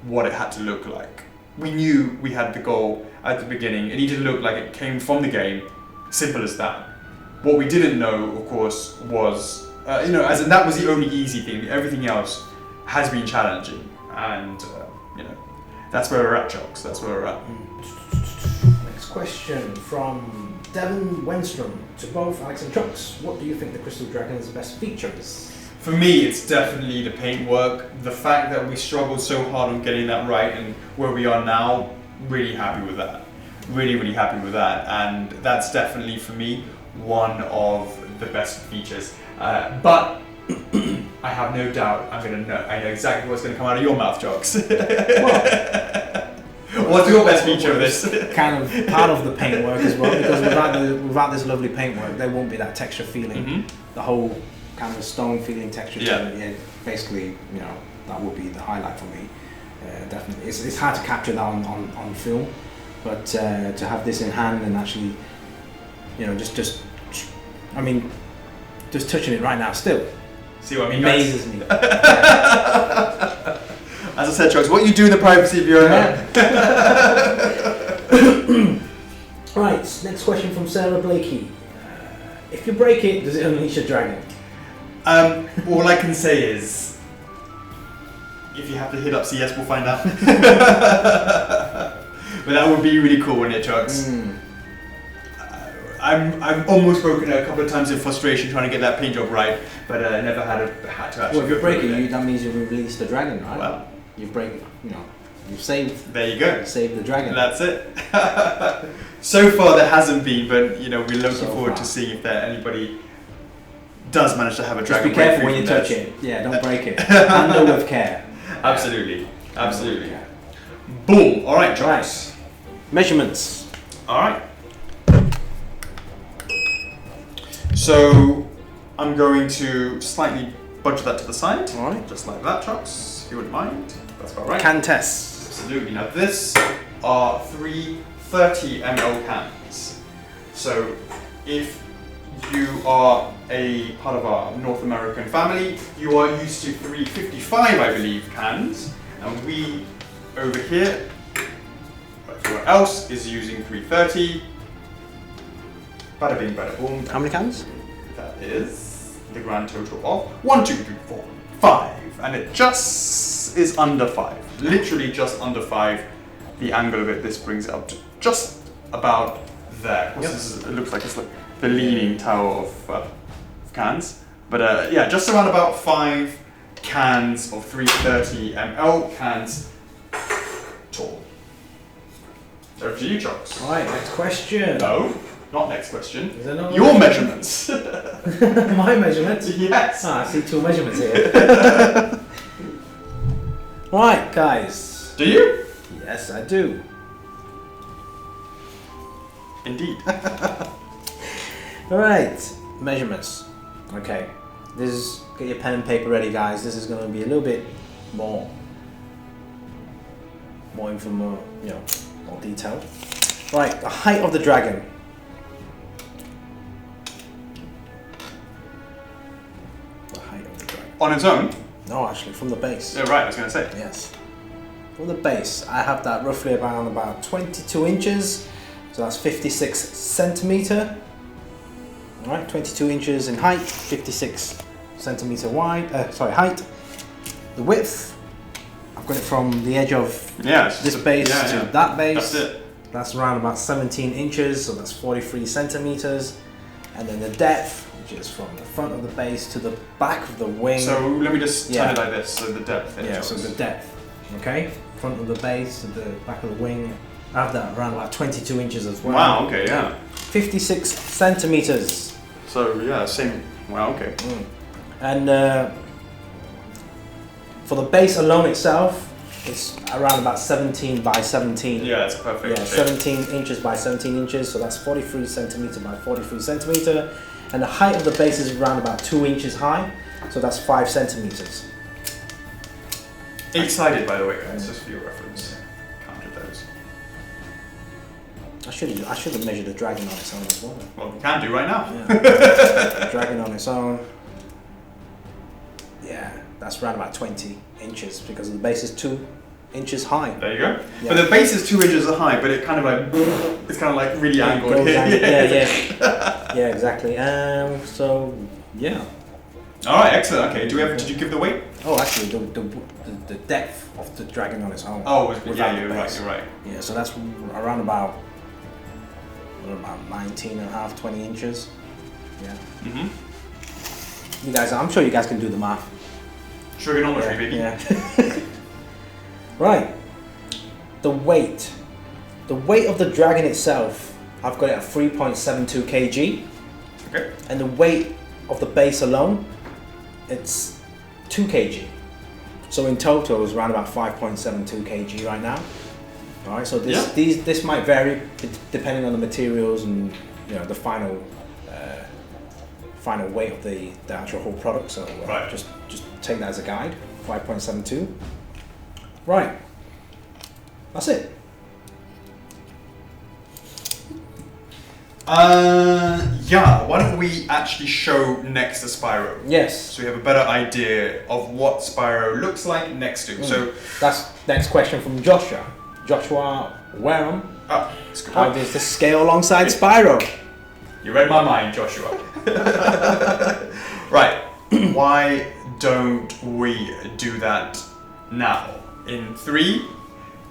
Speaker 1: what it had to look like. We knew we had the goal at the beginning. It needed to look like it came from the game. Simple as that. What we didn't know, of course, was, as in that was the only easy thing. Everything else has been challenging. And, that's where we're at, Chocs. That's where we're at.
Speaker 2: Next question from Devon Wenstrom to both Alex and Chocs. What do you think the Crystal Dragon's best feature is?
Speaker 1: For me, it's definitely the paintwork. The fact that we struggled so hard on getting that right and where we are now, really happy with that. Really, really happy with that. And that's definitely, for me, one of the best features. But I have no doubt I know exactly what's going to come out of your mouth, Chocs. What's your best feature of this?
Speaker 2: Kind of part of the paintwork as well, because without this lovely paintwork, there won't be that texture feeling. Mm-hmm. The whole kind of stone feeling texture to it. Yeah, basically, that would be the highlight for me. Definitely, it's hard to capture that on film, but to have this in hand and actually, just touching it right now still.
Speaker 1: See what I mean?
Speaker 2: Amazes me.
Speaker 1: As I said, Chocs, what you do in the privacy of your own home.
Speaker 2: Right, next question from Sarah Blakey. If you break it, does it unleash a dragon?
Speaker 1: All I can say is, if you have to hit up CS, we'll find out. But that would be really cool, wouldn't it, Chocs? I'm almost broken it a couple of times in frustration trying to get that paint job right, but I never had to actually.
Speaker 2: Well, if you break it, that means you've released the dragon, right?
Speaker 1: Well,
Speaker 2: you break, you've saved.
Speaker 1: There you go.
Speaker 2: Saved the dragon.
Speaker 1: That's it. So far there hasn't been, but we're looking forward to seeing if anybody does manage to have a dragon.
Speaker 2: Just be careful when you touch it. Yeah, don't break it. Handle with care.
Speaker 1: Absolutely, absolutely. Boom. All right, Chocs.
Speaker 2: Right. Measurements.
Speaker 1: All right. So I'm going to slightly budge that to the side, just like that, Chocs, if you wouldn't mind. That's about right.
Speaker 2: Can test.
Speaker 1: Absolutely. Now this are 3 30 ml cans. So if you are a part of our North American family, you are used to 355, I believe, cans, and we over here, everyone else is using 330. Bada bing, bada boom.
Speaker 2: How many cans?
Speaker 1: That is the grand total of 1, 2, 3, 4, 5. And it just is under 5. Literally just under 5. The angle of it, this brings it up to just about there. Yep. It looks like it's like the leaning tower of cans. But yeah, just around about 5 cans of 330 ml cans tall. So to you, Chocs.
Speaker 2: Alright, next question.
Speaker 1: No. Not next question.
Speaker 2: Is there no
Speaker 1: your measurements.
Speaker 2: My measurements?
Speaker 1: Yes.
Speaker 2: I see 2 measurements here. Right, guys.
Speaker 1: Do you?
Speaker 2: Yes, I do.
Speaker 1: Indeed.
Speaker 2: Alright, measurements. Okay. Get your pen and paper ready, guys. This is going to be a little bit more information, more detailed. Right, the height of the dragon.
Speaker 1: On its own?
Speaker 2: No, actually, from the base.
Speaker 1: Yeah, right, I was going to say.
Speaker 2: Yes. From the base, I have that roughly around about 22 inches. So that's 56 centimeter. Alright, 22 inches in height, 56 centimeter height. The width, I've got it from the edge of this base to that base.
Speaker 1: That's it.
Speaker 2: That's around about 17 inches, so that's 43 centimeters. And then the depth, which is from the front of the base to the back of the wing.
Speaker 1: So let me just tell it like this, so the depth.
Speaker 2: So the depth, okay? Front of the base to the back of the wing. I have that around about 22 inches as well.
Speaker 1: Wow, okay, yeah.
Speaker 2: 56 centimeters.
Speaker 1: So yeah, same, wow, okay.
Speaker 2: And for the base alone itself, it's around about 17 by 17.
Speaker 1: Yeah, it's perfect.
Speaker 2: Yeah, 17 inches by 17 inches, so that's 43 centimeter by 43 centimeter. And the height of the base is around about 2 inches high, so that's 5 centimeters.
Speaker 1: 8-sided, by the way, guys, just for your reference. Counted those.
Speaker 2: I should have measured the dragon on its own as well.
Speaker 1: Well, we can do right now.
Speaker 2: Yeah. Dragon on its own. Yeah, that's around about 20 inches because the base is 2 inches high.
Speaker 1: There you go.
Speaker 2: Yeah.
Speaker 1: But the base is 2 inches high, but it kind of like, it's kind of like really angled here.
Speaker 2: Yeah, exactly. So, yeah.
Speaker 1: All right, excellent. Okay, did you give the weight?
Speaker 2: Oh, actually, the depth of the dragon on its own.
Speaker 1: Oh,
Speaker 2: without
Speaker 1: you're
Speaker 2: the
Speaker 1: right,
Speaker 2: base.
Speaker 1: you're right.
Speaker 2: Yeah, so that's around about 19 and a half, 20 inches. Yeah.
Speaker 1: Mm-hmm.
Speaker 2: You guys, I'm sure you guys can do the math.
Speaker 1: Trigonometry, baby.
Speaker 2: Yeah. Right. The weight. The weight of the dragon itself, I've got it at 3.72 kg.
Speaker 1: Okay.
Speaker 2: And the weight of the base alone, it's 2 kg. So in total, it's around about 5.72 kg right now. All right. So this might vary depending on the materials and the final weight of the actual whole product. So
Speaker 1: right.
Speaker 2: just take that as a guide. 5.72. Right. That's it.
Speaker 1: Yeah, why don't we actually show next to Spyro?
Speaker 2: Yes.
Speaker 1: So we have a better idea of what Spyro looks like next to. So
Speaker 2: that's next question from Joshua. Joshua Wareham.
Speaker 1: Oh, that's good.
Speaker 2: How does this scale alongside Spyro?
Speaker 1: You read my mind, Joshua. Right. Why don't we do that now? In 3,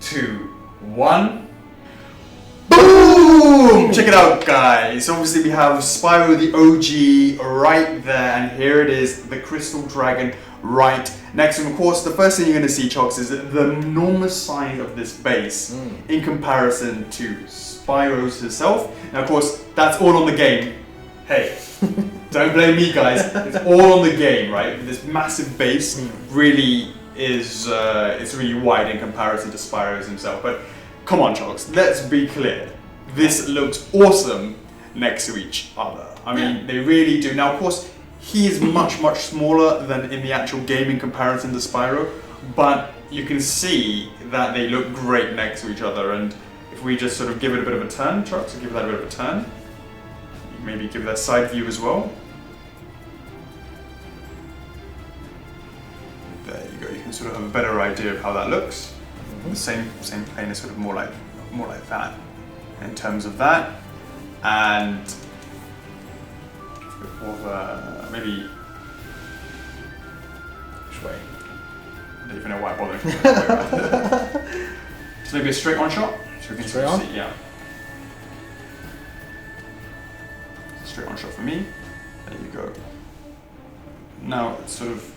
Speaker 1: 2, 1. Boom! Check it out, guys. Obviously, we have Spyro the OG right there, and here it is, the Crystal Dragon right next to him. Of course, the first thing you're going to see, Chocks, is the enormous size of this base in comparison to Spyro's herself. Now, of course, that's all on the game. Hey, don't blame me, guys. It's all on the game, right? This massive base really is it's really wide in comparison to Spyro's himself. But come on, Chocks, let's be clear. This looks awesome next to each other. I mean, they really do. Now, of course, he is much smaller than in the actual game in comparison to Spyro, but you can see that they look great next to each other. And if we just sort of give it a bit of a turn, Chocks, give that a bit of a turn. Maybe give that side view as well. There you go. You can sort of have a better idea of how that looks. The same plane is sort of more like that in terms of that, and maybe which way? I don't even know why I bothered. So maybe a straight on shot. So we can
Speaker 2: straight on.
Speaker 1: See, yeah. Straight on shot for me. There you go. Now it's sort of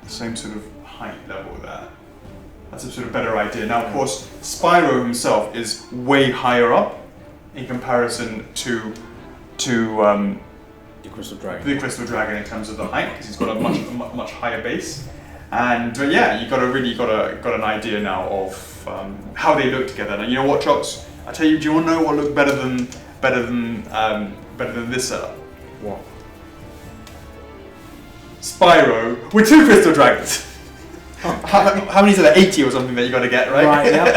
Speaker 1: the same sort of height level there. That's a sort of better idea. Now, of course, Spyro himself is way higher up in comparison to
Speaker 2: the Crystal Dragon.
Speaker 1: The Crystal Dragon in terms of the height, because he's got a much higher base. And yeah, you got an idea now of how they look together. And you know what, Chocks? I tell you, do you want to know what looked better than this setup?
Speaker 2: What?
Speaker 1: Spyro with 2 Crystal Dragons. How many is there? 80 or something that you got to get, right?
Speaker 2: Right, yeah.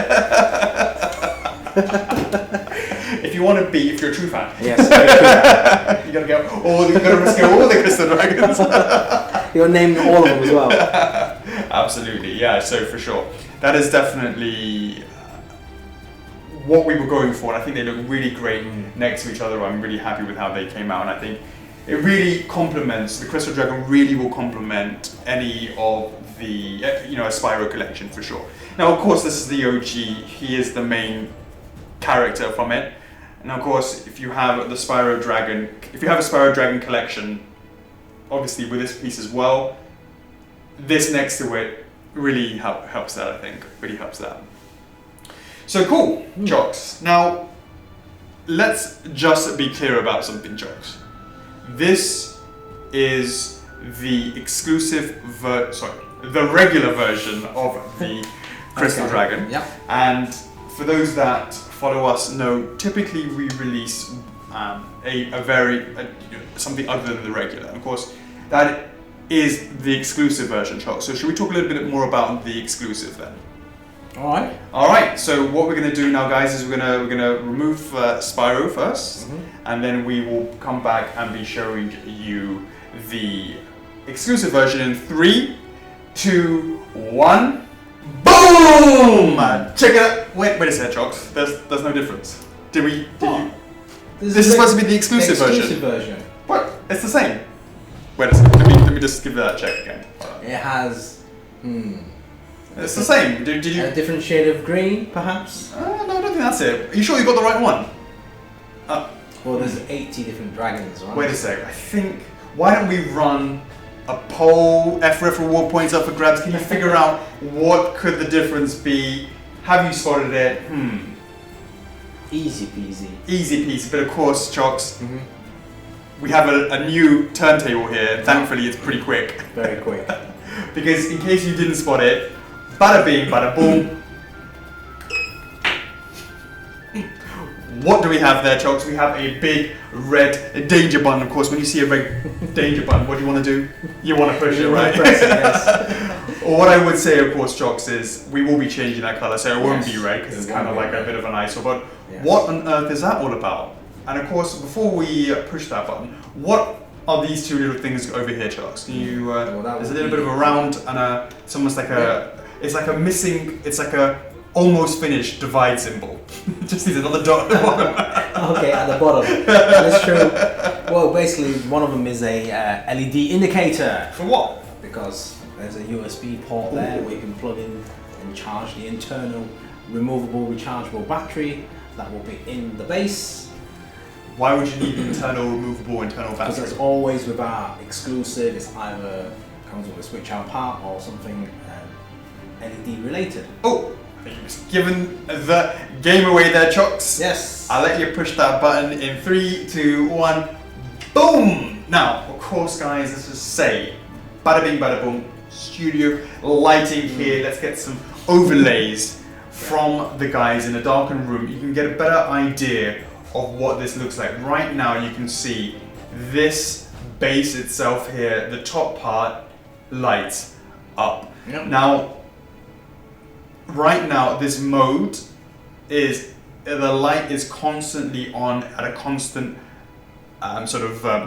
Speaker 1: If you want to beat, if you're a true fan,
Speaker 2: yes,
Speaker 1: you got to rescue all the Crystal Dragons.
Speaker 2: You're naming all of them as well.
Speaker 1: Absolutely, yeah. So for sure, that is definitely what we were going for, and I think they look really great next to each other. I'm really happy with how they came out, and I think it really complements, the Crystal Dragon really will complement any of the, a Spyro collection for sure. Now, of course, this is the OG, he is the main character from it. And of course, if you have a Spyro Dragon collection, obviously with this piece as well, this next to it really helps that, I think, really helps that. So cool, Chocks. Now, let's just be clear about something, Chocks. This is the exclusive the regular version of the Crystal Dragon.
Speaker 2: Yep.
Speaker 1: And for those that follow us know, typically we release something other than the regular. And of course, that is the exclusive version, Chuck. So should we talk a little bit more about the exclusive then?
Speaker 2: All right.
Speaker 1: All right. So what we're going to do now, guys, is we're gonna remove SPYRO first, and then we will come back and be showing you the exclusive version in 3, 2, 1. Boom! Check it out. Wait a second, Chocks. There's no difference. Did you? This is supposed to be the exclusive
Speaker 2: version.
Speaker 1: What? It's the same. Wait a second. Let me just give that a check again.
Speaker 2: It has.
Speaker 1: It's the same. Did you?
Speaker 2: A different shade of green, perhaps?
Speaker 1: No, I don't think that's it. Are you sure you got the right one?
Speaker 2: Well, there's 80 different dragons, right?
Speaker 1: Wait a sec. I think. Why don't we run a poll? F4F reward points up for grabs. Can you figure out what could the difference be? Have you spotted it?
Speaker 2: Easy peasy.
Speaker 1: Easy peasy. But of course, Chocks. We have a new turntable here. Thankfully, it's pretty quick.
Speaker 2: Very quick.
Speaker 1: Because in case you didn't spot it, bada bing, bada boom. What do we have there, Chocks? We have a big red danger button. Of course, when you see a red danger button, what do you want to do? You want to push it, right?
Speaker 2: Press it, yes.
Speaker 1: What I would say, of course, Chocks, is we will be changing that color, so it won't be red because it's kind of like a bit of an eyesore. But what on earth is that all about? And of course, before we push that button, what are these two little things over here, Chocks? Can you? There's a little bit of a round and it's almost like it's like a missing. It's like a almost finished divide symbol. Just needs another dot at the bottom.
Speaker 2: Okay, at the bottom. That's true. Well, basically, one of them is a LED indicator.
Speaker 1: For what?
Speaker 2: Because there's a USB port there where you can plug in and charge the internal removable rechargeable battery that will be in the base.
Speaker 1: Why would you need an removable internal battery?
Speaker 2: Because as always with our exclusive, it's either comes with a switch out part or something LED related.
Speaker 1: Oh, I think you was giving the game away there, Chocks.
Speaker 2: Yes.
Speaker 1: I'll let you push that button in 3, 2, 1. Boom! Now, of course, guys, let's just say, bada bing, bada boom, studio lighting here. Let's get some overlays from the guys in a darkened room. You can get a better idea of what this looks like. Right now, you can see this base itself here, the top part lights up.
Speaker 2: Yep.
Speaker 1: Now, right now, this mode is the light is constantly on at a constant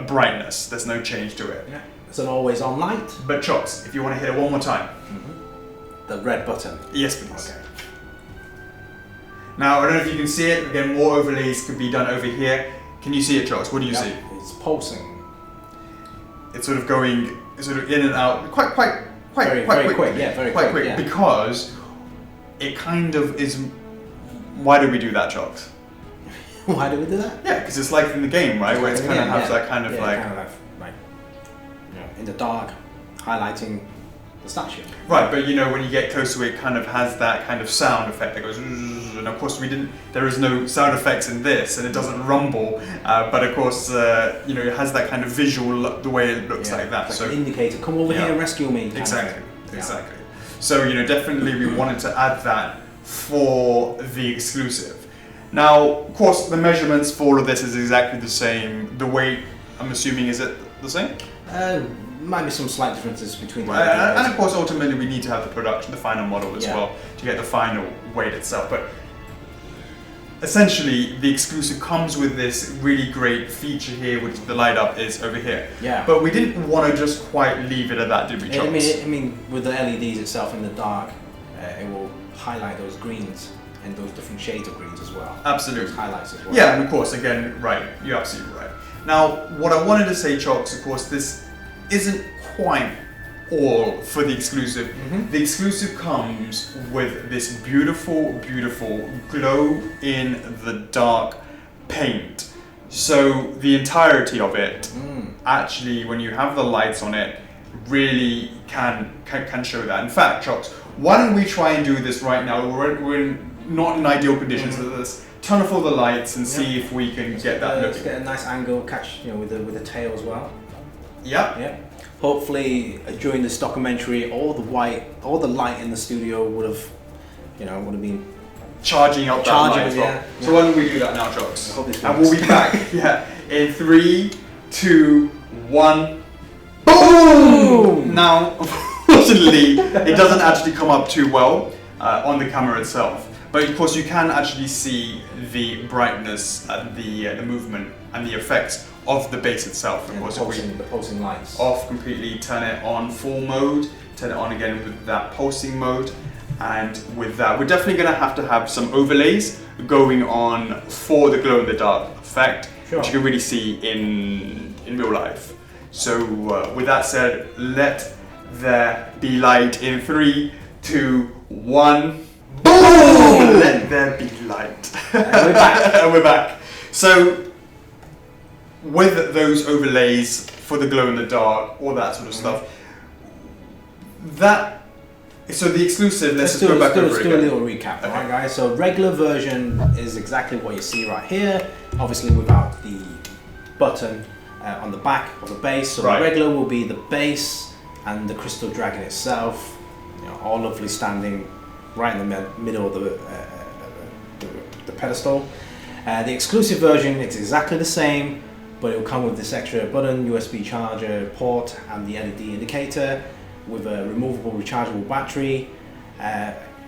Speaker 1: brightness. There's no change to it.
Speaker 2: Yeah. It's an always on light.
Speaker 1: But Chocks, if you want to hit it one more time.
Speaker 2: The red button.
Speaker 1: Yes, please.
Speaker 2: Okay.
Speaker 1: Now, I don't know if you can see it. Again, more overlays could be done over here. Can you see it, Chocks? What do you see?
Speaker 2: It's pulsing.
Speaker 1: It's sort of going in and out, quite
Speaker 2: Very quick. Yeah, very quick. Yeah.
Speaker 1: Because it kind of is. Why do we do that, Chocks?
Speaker 2: Why do we do that?
Speaker 1: Yeah, because it's like in the game, right? Where it's kind of has that kind of like.
Speaker 2: Kind of like in the dark, highlighting the statue.
Speaker 1: Right, but when you get close to it, it kind of has that kind of sound effect that goes, and of course there is no sound effects in this, and it doesn't rumble, but of course, it has that kind of visual, the way it looks like that.
Speaker 2: Like
Speaker 1: so
Speaker 2: an indicator, come over here and rescue me.
Speaker 1: Exactly. So, definitely we wanted to add that for the exclusive. Now, of course, the measurements for all of this is exactly the same. The weight, I'm assuming, is it the same?
Speaker 2: Might be some slight differences between the
Speaker 1: and of course, ultimately, we need to have the final model as well to get the final weight itself. But essentially, the exclusive comes with this really great feature here, which the light up is over here.
Speaker 2: Yeah.
Speaker 1: But we didn't want to just quite leave it at that, did we, Chocks?
Speaker 2: I mean, with the LEDs itself in the dark, it will highlight those greens and those different shades of greens as well.
Speaker 1: Absolutely.
Speaker 2: Those highlights as well.
Speaker 1: Yeah, and of course, again, right, you're absolutely right. Now, what I wanted to say, Chocks, of course, this isn't quite all for the exclusive. The exclusive comes with this beautiful, beautiful glow in the dark paint. So the entirety of it, actually, when you have the lights on it, really can show that. In fact, Chocks, why don't we try and do this right now? We're not in ideal conditions. So let's turn off all the lights and see if we can get that looking.
Speaker 2: Let's get a nice angle, catch with the tail as well.
Speaker 1: Yeah.
Speaker 2: Yeah. Hopefully, during this documentary, all the light in the studio would have been
Speaker 1: charging up that light as well. So why don't we do that now, Jocks? And we'll be back. In 3, 2, 1. Boom! Now, unfortunately, it doesn't actually come up too well on the camera itself. But of course, you can actually see the brightness and the movement and the effects of the base itself. Of course,
Speaker 2: the pulsing lights.
Speaker 1: Off completely, turn it on full mode, turn it on again with that pulsing mode. And with that, we're definitely going to have some overlays going on for the glow in the dark effect, which you can really see in real life. So with that said, let there be light in 3, 2, 1. Boom! Let there be light.
Speaker 2: And we're back.
Speaker 1: And we're back. So with those overlays for the glow in the dark, all that sort of stuff, so the exclusive, let's go back over again.
Speaker 2: Do a little recap, alright guys? So regular version is exactly what you see right here, obviously without the button on the back of the base. So the regular will be the base and the crystal dragon itself, all lovely standing right in the middle of the pedestal. The exclusive version, it's exactly the same, but it will come with this extra button, USB charger port, and the LED indicator, with a removable rechargeable battery,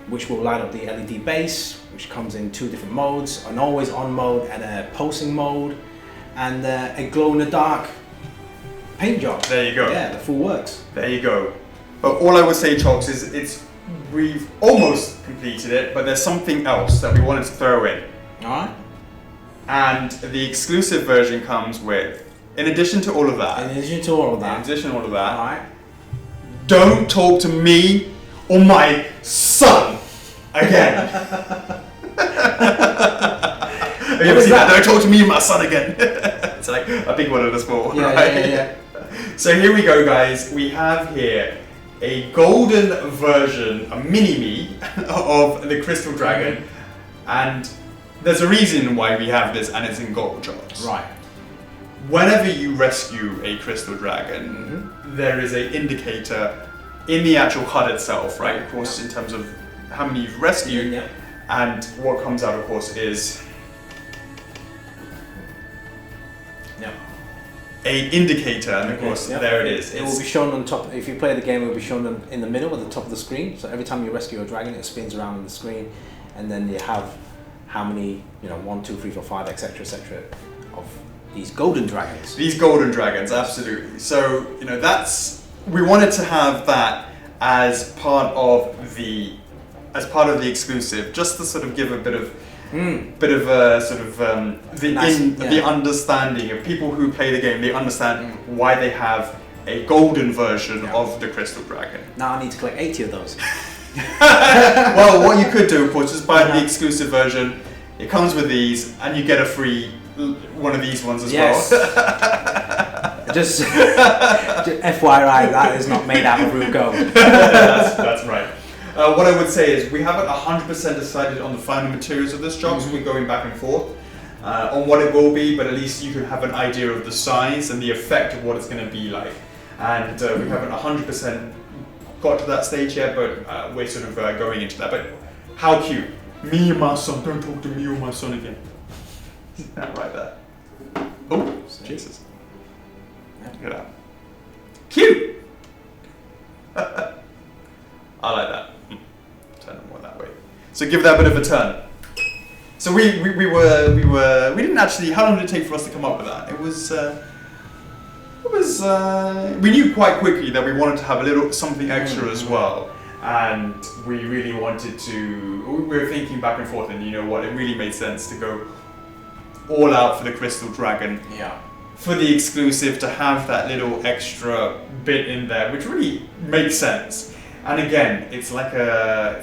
Speaker 2: which will light up the LED base, which comes in 2 different modes, an always on mode and a pulsing mode, and a glow in the dark paint job.
Speaker 1: There you go.
Speaker 2: Yeah, the full works.
Speaker 1: There you go. But all I would say, Chalks, is we've almost completed it, but there's something else that we wanted to throw in.
Speaker 2: Alright.
Speaker 1: And the exclusive version comes with, in addition to all of that.
Speaker 2: In addition to all of that.
Speaker 1: Alright. Don't talk to me or my son again. Have you ever seen that? Don't talk to me or my son again. It's like a big one of the sport, right?
Speaker 2: Yeah.
Speaker 1: So here we go, guys. We have here a golden version, a mini-me of the Crystal Dragon. And there's a reason why we have this, and it's in gold, Jocks.
Speaker 2: Right.
Speaker 1: Whenever you rescue a Crystal Dragon, there is an indicator in the actual HUD itself, right? Of course, in terms of how many you've rescued, and what comes out, of course, is a indicator, and of course, there it is.
Speaker 2: It will be shown on top. If you play the game, it will be shown in the middle at the top of the screen. So every time you rescue a dragon, it spins around on the screen, and then you have how many, 1, 2, 3, 4, 5, etc., etc., of these golden dragons.
Speaker 1: These golden dragons, absolutely. So we wanted to have that as part of the exclusive, just to sort of give a bit of the understanding of people who play the game. They understand why they have a golden version of the Crystal Dragon.
Speaker 2: Now I need to collect 80 of those.
Speaker 1: Well, what you could do, of course, is buy the exclusive version. It comes with these, and you get a free one of these ones as well.
Speaker 2: just FYI, that is not made out of real gold.
Speaker 1: That's right. What I would say is we haven't 100% decided on the final materials of this job, so we're going back and forth on what it will be, but at least you can have an idea of the size and the effect of what it's going to be like. And we haven't 100% got to that stage yet, but we're sort of going into that. But how cute. Me and my son, don't talk to me or my son again. Right there. Oh, Jesus. Look at that. Cute! I like that. Turn it more that way. So give that a bit of a turn. So we didn't actually, how long did it take for us to come up with that? We knew quite quickly that we wanted to have a little something extra as well. And we really wanted to, we were thinking back and forth, and you know what, it really made sense to go all out for the Crystal Dragon.
Speaker 2: Yeah.
Speaker 1: For the exclusive, to have that little extra bit in there, which really makes sense. And again, it's like an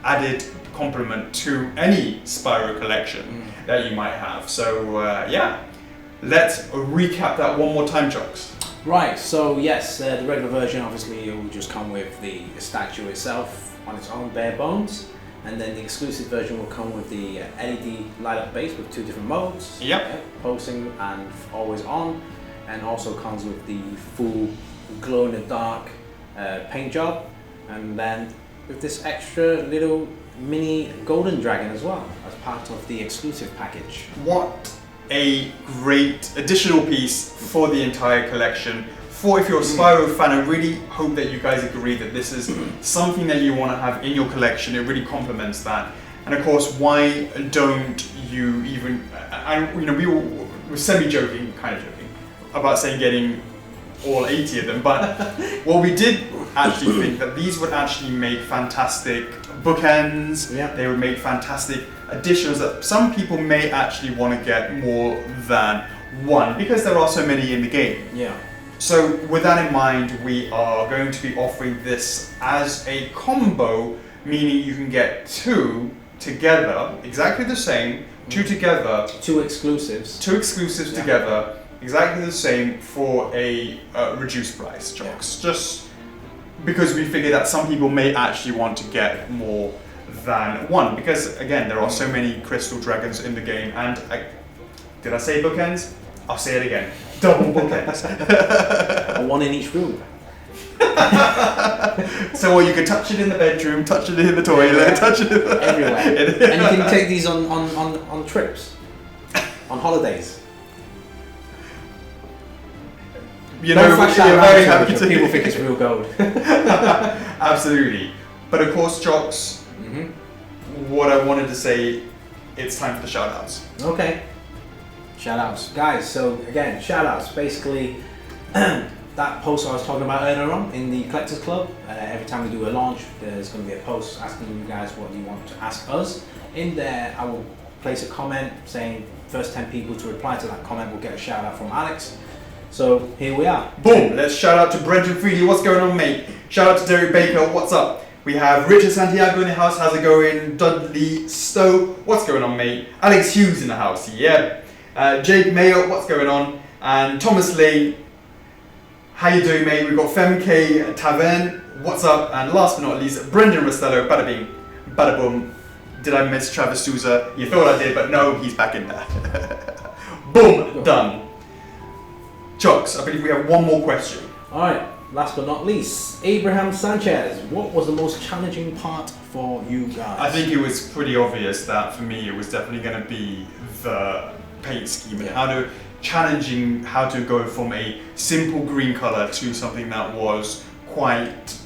Speaker 1: added complement to any Spyro collection that you might have. So let's recap that one more time, Jocks.
Speaker 2: Right, so yes, the regular version obviously it will just come with the statue itself on its own, bare bones, and then the exclusive version will come with the LED light up base with 2 different modes, pulsing and always on, and also comes with the full glow in the dark paint job, and then with this extra little mini golden dragon as well as part of the exclusive package.
Speaker 1: What a great additional piece for the entire collection. For if you're a Spyro fan, I really hope that you guys agree that this is something that you want to have in your collection. It really complements that. And of course, why don't you even? We were semi-joking, kind of joking, about saying getting all 80 of them. But what we did actually think that these would actually make fantastic bookends.
Speaker 2: Yeah.
Speaker 1: They would make fantastic additions that some people may actually want to get more than one because there are so many in the game.
Speaker 2: Yeah.
Speaker 1: So with that in mind, we are going to be offering this as a combo, meaning you can get two together, exactly the same, two together.
Speaker 2: Two exclusives.
Speaker 1: Two exclusives together, exactly the same for a reduced price, Jocks. Just because we figure that some people may actually want to get more than one, because again, there are so many crystal dragons in the game, and did I say bookends? I'll say it again. Double bookends.
Speaker 2: One in each room.
Speaker 1: So you can touch it in the bedroom, touch it in the toilet, touch it
Speaker 2: everywhere. And you can take these on trips, on holidays.
Speaker 1: You know,
Speaker 2: flash
Speaker 1: you're
Speaker 2: that
Speaker 1: very
Speaker 2: around
Speaker 1: happy to.
Speaker 2: People think it's real gold.
Speaker 1: Absolutely. But of course, Jocks, what I wanted to say, it's time for the shout outs.
Speaker 2: Okay. Shout outs. Guys, so again, shout outs. Basically, that post I was talking about earlier on in the Collectors Club, every time we do a launch, there's going to be a post asking you guys what you want to ask us. In there, I will place a comment saying first 10 people to reply to that comment will get a shout out from Alex. So here we are.
Speaker 1: Boom! Let's shout out to Brendan Freedy. What's going on, mate? Shout out to Derek Baker. What's up? We have Richard Santiago in the house. How's it going? Dudley Stowe. What's going on, mate? Alex Hughes in the house. Yeah. Jake Mayo. What's going on? And Thomas Lane. How you doing, mate? We've got Femk Tavern. What's up? And last but not least, Brendan Rostello. Bada bing, bada boom. Did I miss Travis Souza? You thought I did, but no, he's back in there. Boom! Done. Jocks, I believe we have one more question.
Speaker 2: Alright, last but not least, Abraham Sanchez. What was the most challenging part for you guys?
Speaker 1: I think it was pretty obvious that for me it was definitely going to be the paint scheme and how to go from a simple green color to something that was quite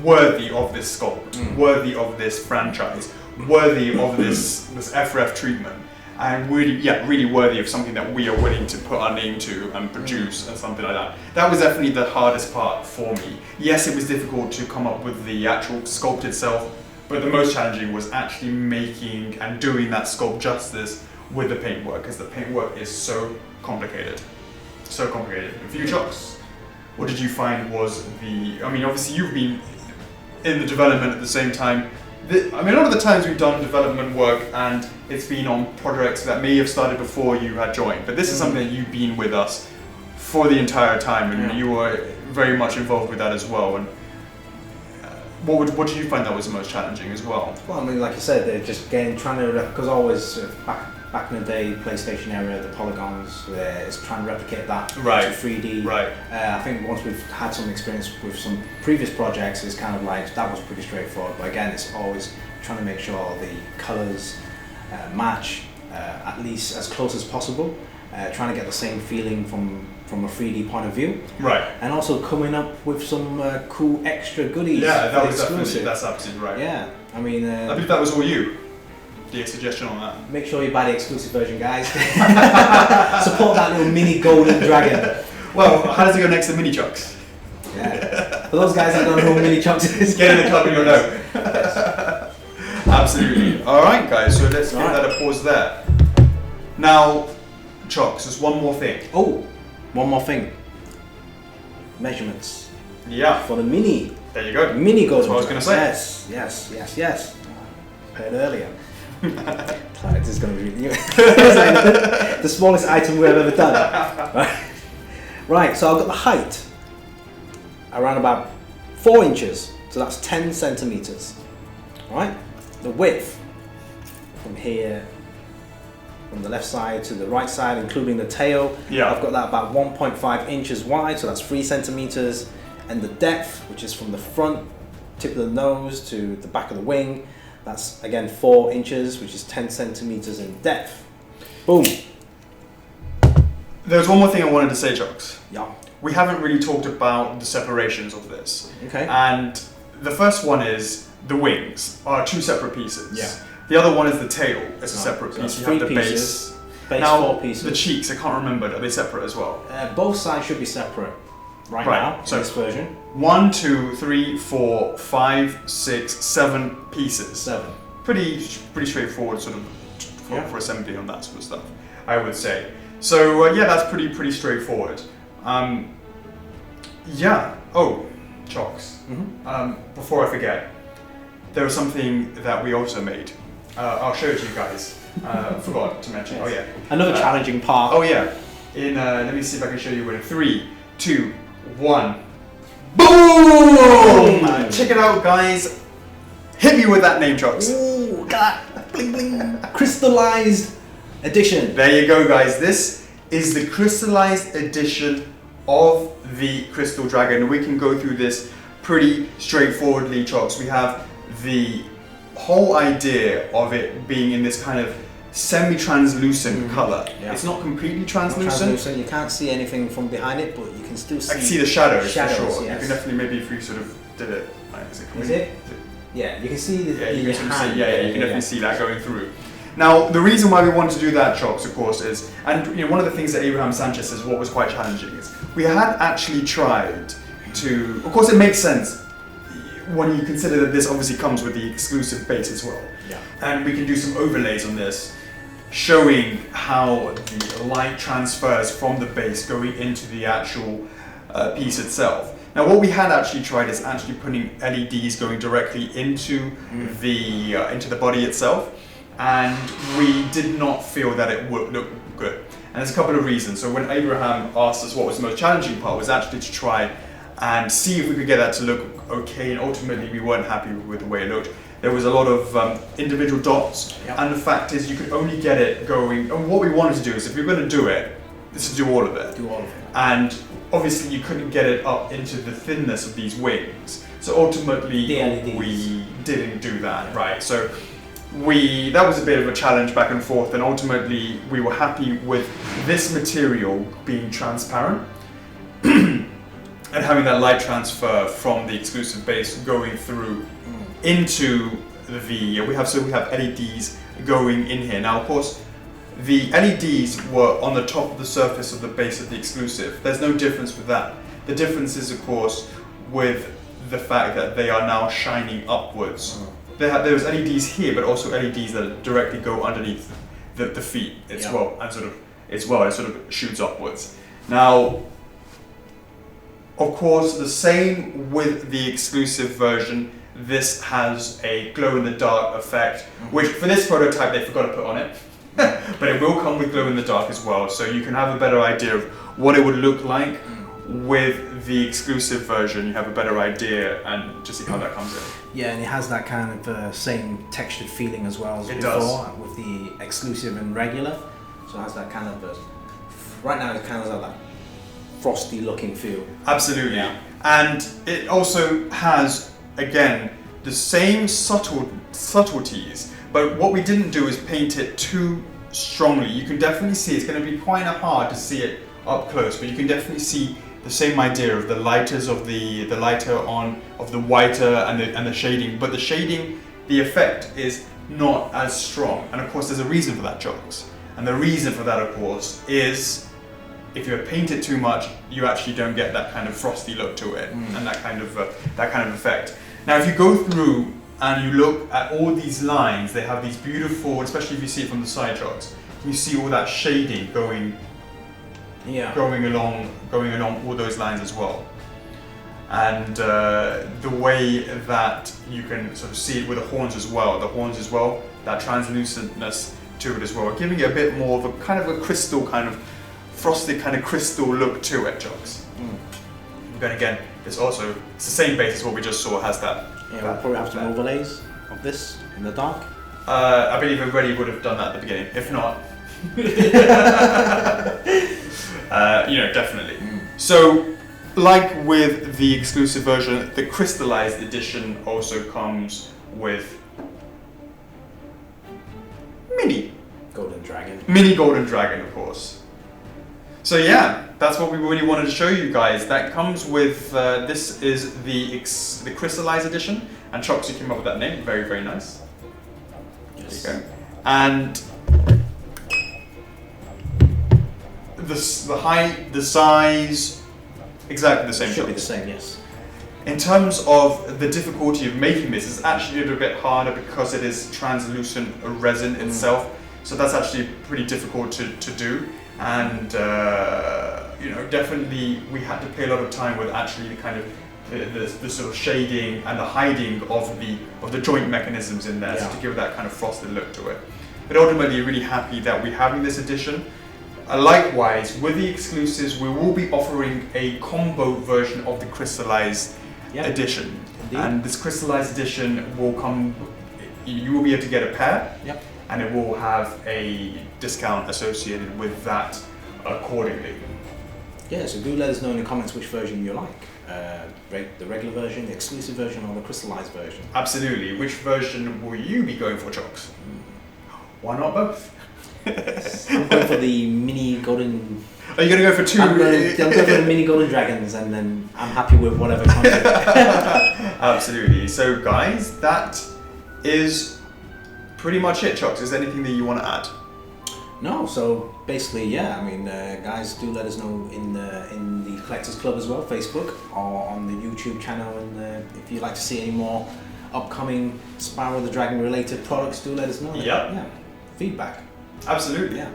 Speaker 1: worthy of this sculpt, worthy of this franchise, worthy of this F4F treatment. And really worthy of something that we are willing to put our name to and produce and something like that. That was definitely the hardest part for me. Yes, it was difficult to come up with the actual sculpt itself, but the most challenging was actually making and doing that sculpt justice with the paintwork, because the paintwork is so complicated. So complicated. And for you, Jocks, what did you find was obviously you've been in the development at the same time. A lot of the times we've done development work and it's been on projects that may have started before you had joined, but this is something that you've been with us for the entire time, and you were very much involved with that as well. And what did you find that was the most challenging as well?
Speaker 2: Well, like I said, they're just trying to, because always back in the day, PlayStation era, the polygons, it's trying to replicate that to 3D.
Speaker 1: Right.
Speaker 2: I think once we've had some experience with some previous projects, it's kind of like that was pretty straightforward. But again, it's always trying to make sure the colors match at least as close as possible. Trying to get the same feeling from a 3D point of view.
Speaker 1: Right.
Speaker 2: And also coming up with some cool extra goodies.
Speaker 1: Yeah, that's absolutely right.
Speaker 2: Yeah, I
Speaker 1: believe that was all you. The suggestion on that.
Speaker 2: Make sure you buy the exclusive version, guys. Support that little mini golden dragon.
Speaker 1: Well, how does it go next to mini Jocks?
Speaker 2: Yeah. For those guys that don't know who mini Jocks is,
Speaker 1: get in the club and you'll know. Yes. Absolutely. All right, guys. So let's give that a pause there. Now, Jocks, there's one more thing.
Speaker 2: Oh, one more thing. Measurements.
Speaker 1: Yeah.
Speaker 2: For the mini.
Speaker 1: There you go.
Speaker 2: Mini golden.
Speaker 1: That's what I was going to say.
Speaker 2: Yes. Heard earlier. This is going to be the smallest item we've ever done. Right, so I've got the height around about 4 inches, so that's 10 centimeters. Right, the width from here, from the left side to the right side, including the tail.
Speaker 1: Yeah.
Speaker 2: I've got that about 1.5 inches wide, so that's 3 centimeters, and the depth, which is from the front tip of the nose to the back of the wing. That's again 4 inches, which is 10 centimeters in depth. Boom.
Speaker 1: There's one more thing I wanted to say, Jocks.
Speaker 2: Yeah.
Speaker 1: We haven't really talked about the separations of this.
Speaker 2: Okay.
Speaker 1: And the first one is the wings are 2 separate pieces.
Speaker 2: Yeah.
Speaker 1: The other one is the tail. It's a separate
Speaker 2: so
Speaker 1: piece. You
Speaker 2: 3
Speaker 1: have the
Speaker 2: pieces.
Speaker 1: base.
Speaker 2: Now, 4 pieces.
Speaker 1: The cheeks, I can't remember. Are they separate as well?
Speaker 2: Both sides should be separate right now in
Speaker 1: So
Speaker 2: this version.
Speaker 1: 1, 2, 3, 4, 5, 6, 7 pieces.
Speaker 2: 7.
Speaker 1: Pretty straightforward sort of for assembly on that sort of stuff, I would say. So yeah, that's pretty straightforward. Yeah. Oh, Chocks. Before I forget, there was something that we also made. I'll show it to you guys. Forgot to mention.
Speaker 2: Yes.
Speaker 1: Oh yeah.
Speaker 2: Another challenging part.
Speaker 1: Oh yeah. In let me see if I can show you in 3, 2, 1. Boom! Check it out, guys. Hit me with that name, Chocks.
Speaker 2: Ooh, look at that. Bling bling. Crystallized edition.
Speaker 1: There you go, guys. This is the crystallized edition of the Crystal Dragon. We can go through this pretty straightforwardly, Chocks. We have the whole idea of it being in this kind of semi-translucent color.
Speaker 2: Yeah.
Speaker 1: It's not completely
Speaker 2: Not
Speaker 1: translucent.
Speaker 2: You can't see anything from behind it, but you can still see.
Speaker 1: I can see the shadows, for
Speaker 2: shadows,
Speaker 1: sure.
Speaker 2: yes.
Speaker 1: You can definitely, maybe if you sort of did it, like,
Speaker 2: Is it? Yeah, you can see the.
Speaker 1: Yeah, you can sort of
Speaker 2: hand.
Speaker 1: see. Yeah, you can definitely see that going through. Now, the reason why we wanted to do that, Chocks, of course, is, and you know, one of the things that Abraham Sanchez says what was quite challenging is we had actually tried to. Of course, it makes sense when you consider that this obviously comes with the exclusive base as well.
Speaker 2: Yeah.
Speaker 1: And we can do some overlays on this, showing how the light transfers from the base going into the actual piece itself. Now, what we had actually tried is actually putting LEDs going directly into the body itself, and we did not feel that it would look good. And there's a couple of reasons. So when Abraham asked us what was the most challenging part, was actually to try and see if we could get that to look okay, and ultimately we weren't happy with the way it looked. There was a lot of individual dots, and the fact is you could only get it going, and what we wanted to do is if you're going to do it, is to do all of it.
Speaker 2: Do all of it.
Speaker 1: And obviously you couldn't get it up into the thinness of these wings. So ultimately we didn't do that, right? So that was a bit of a challenge back and forth, and ultimately we were happy with this material being transparent and having that light transfer from the exclusive base going through into we have LEDs going in here. Now, of course, the LEDs were on the top of the surface of the base of the exclusive. There's no difference with that. The difference is, of course, with the fact that they are now shining upwards. There's LEDs here, but also LEDs that directly go underneath the feet as well, and it sort of shoots upwards. Now, of course, the same with the exclusive version. This has a glow-in-the-dark effect, which for this prototype they forgot to put on it. But it will come with glow-in-the-dark as well, so you can have a better idea of what it would look like with the exclusive version. You have a better idea and just see how that comes in.
Speaker 2: Yeah, and it has that kind of same textured feeling as well as
Speaker 1: it
Speaker 2: before
Speaker 1: does.
Speaker 2: With the exclusive and regular. So it has that kind of right now it kind of has that frosty looking feel.
Speaker 1: Absolutely.
Speaker 2: Yeah.
Speaker 1: And it also has, again, the same subtleties, but what we didn't do is paint it too strongly. You can definitely see it's going to be quite hard to see it up close, but you can definitely see the same idea of the lighters of the lighter on of the whiter and the shading, but the shading, the effect is not as strong. And of course there's a reason for that, Jocks. And the reason for that, of course, is if you paint it too much, you actually don't get that kind of frosty look to it and that kind of effect. Now, if you go through and you look at all these lines, they have these beautiful, especially if you see it from the side shots, you see all that shading going along all those lines as well. And the way that you can sort of see it with the horns as well, that translucentness to it as well, giving it a bit more of a kind of a crystal, kind of frosted kind of crystal look to it, Jocks. Then again, it's the same base as what we just saw, has that.
Speaker 2: Yeah, we'll probably have some overlays of this in the dark.
Speaker 1: I believe everybody would have done that at the beginning. If not, definitely. So like with the exclusive version, the crystallized edition also comes with mini
Speaker 2: Golden
Speaker 1: Dragon, of course. So yeah, that's what we really wanted to show you guys. That comes with, this is the crystallized edition, and Chocs, you came up with that name, very, very nice.
Speaker 2: Yes.
Speaker 1: There you go. And the height, the size, exactly the same.
Speaker 2: Should be the same, yes.
Speaker 1: In terms of the difficulty of making this, it's actually a little bit harder because it is translucent resin itself. So that's actually pretty difficult to do. And you know, definitely we had to pay a lot of time with actually the kind of the sort of shading and the hiding of the joint mechanisms in there, so to give that kind of frosted look to it. But ultimately, really happy that we're having this edition. Likewise, with the exclusives, we will be offering a combo version of the crystallized edition.
Speaker 2: Indeed.
Speaker 1: And this crystallized edition will come, you will be able to get a pair, and it will have a discount associated with that accordingly.
Speaker 2: Yeah, so do let us know in the comments which version you like. The regular version, the exclusive version, or the crystallized version.
Speaker 1: Absolutely. Which version will you be going for, Chocs? Why not both?
Speaker 2: I'm going for the mini golden.
Speaker 1: Are you going to go for two?
Speaker 2: I'm going for the mini golden dragons, and then I'm happy with whatever comes with it.
Speaker 1: Absolutely. So, guys, that is pretty much it. Chocs, is there anything that you want to add?
Speaker 2: No. So basically, yeah. I mean, guys, do let us know in the Collectors Club as well, Facebook, or on the YouTube channel, and if you'd like to see any more upcoming Spyro the Dragon related products, do let us know. Yeah. Feedback.
Speaker 1: Absolutely.
Speaker 2: Yeah.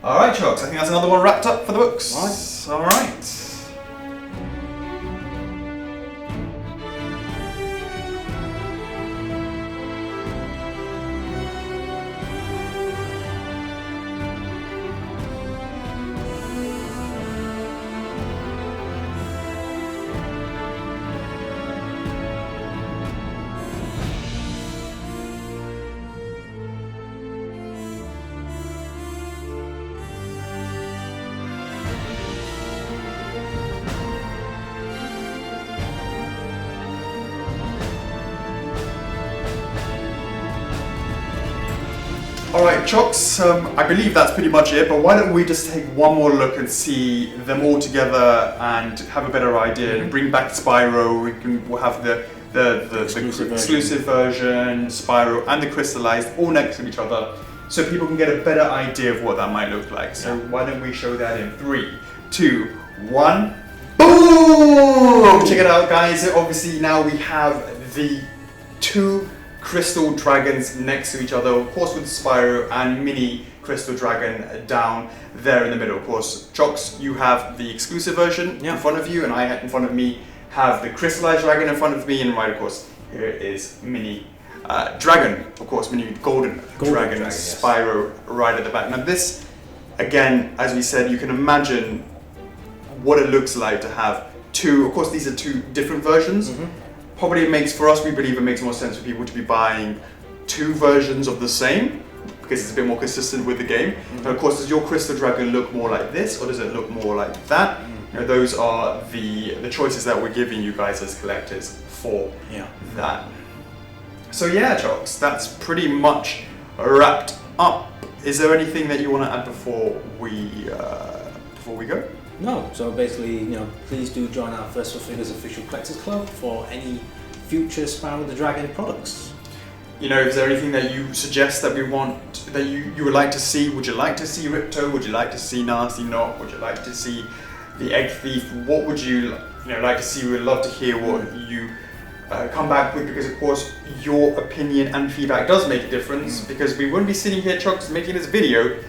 Speaker 1: All right, Chocs. I think that's another one wrapped up for the books. All right. Alright, Chocs, I believe that's pretty much it, but why don't we just take one more look and see them all together and have a better idea, and bring back Spyro. We'll have the exclusive version, Spyro, and the crystallized all next to each other, so people can get a better idea of what that might look like. So why don't we show that in 3, 2, 1, boom! Check it out, guys. Obviously now we have the two crystal dragons next to each other, of course, with Spyro and mini crystal dragon down there in the middle. Of course, Chocs, you have the exclusive version in front of you, and I in front of me have the crystallized dragon in front of me, and right, of course, here is mini dragon, of course, mini golden dragon, Spyro right at the back. Now this, again, as we said, you can imagine what it looks like to have two. Of course, these are two different versions. Probably it makes, for us, we believe it makes more sense for people to be buying two versions of the same, because it's a bit more consistent with the game. And of course, does your crystal dragon look more like this, or does it look more like that? You know, those are the choices that we're giving you guys as collectors for that. So yeah, Chocs, that's pretty much wrapped up. Is there anything that you want to add before we go?
Speaker 2: No, so basically, you know, please do join our First for Figures official collectors club for any future Spyro the Dragon products.
Speaker 1: You know, is there anything that you suggest that we want, that you would like to see? Would you like to see Ripto? Would you like to see Nasty Knock? Would you like to see the Egg Thief? What would you like to see? We'd love to hear what you come back with, because of course your opinion and feedback does make a difference, because we wouldn't be sitting here, Chocs, making this video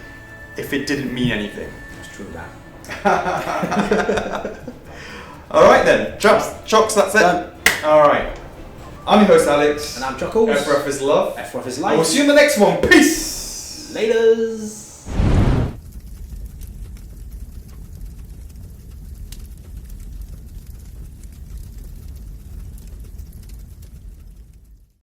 Speaker 1: if it didn't mean anything.
Speaker 2: It's true that.
Speaker 1: Alright then, Chocs, that's it. Alright. I'm your host Alex.
Speaker 2: And I'm Chuckles.
Speaker 1: F4F is love.
Speaker 2: F4F is life.
Speaker 1: And we'll see you in the next one. Peace!
Speaker 2: Laters!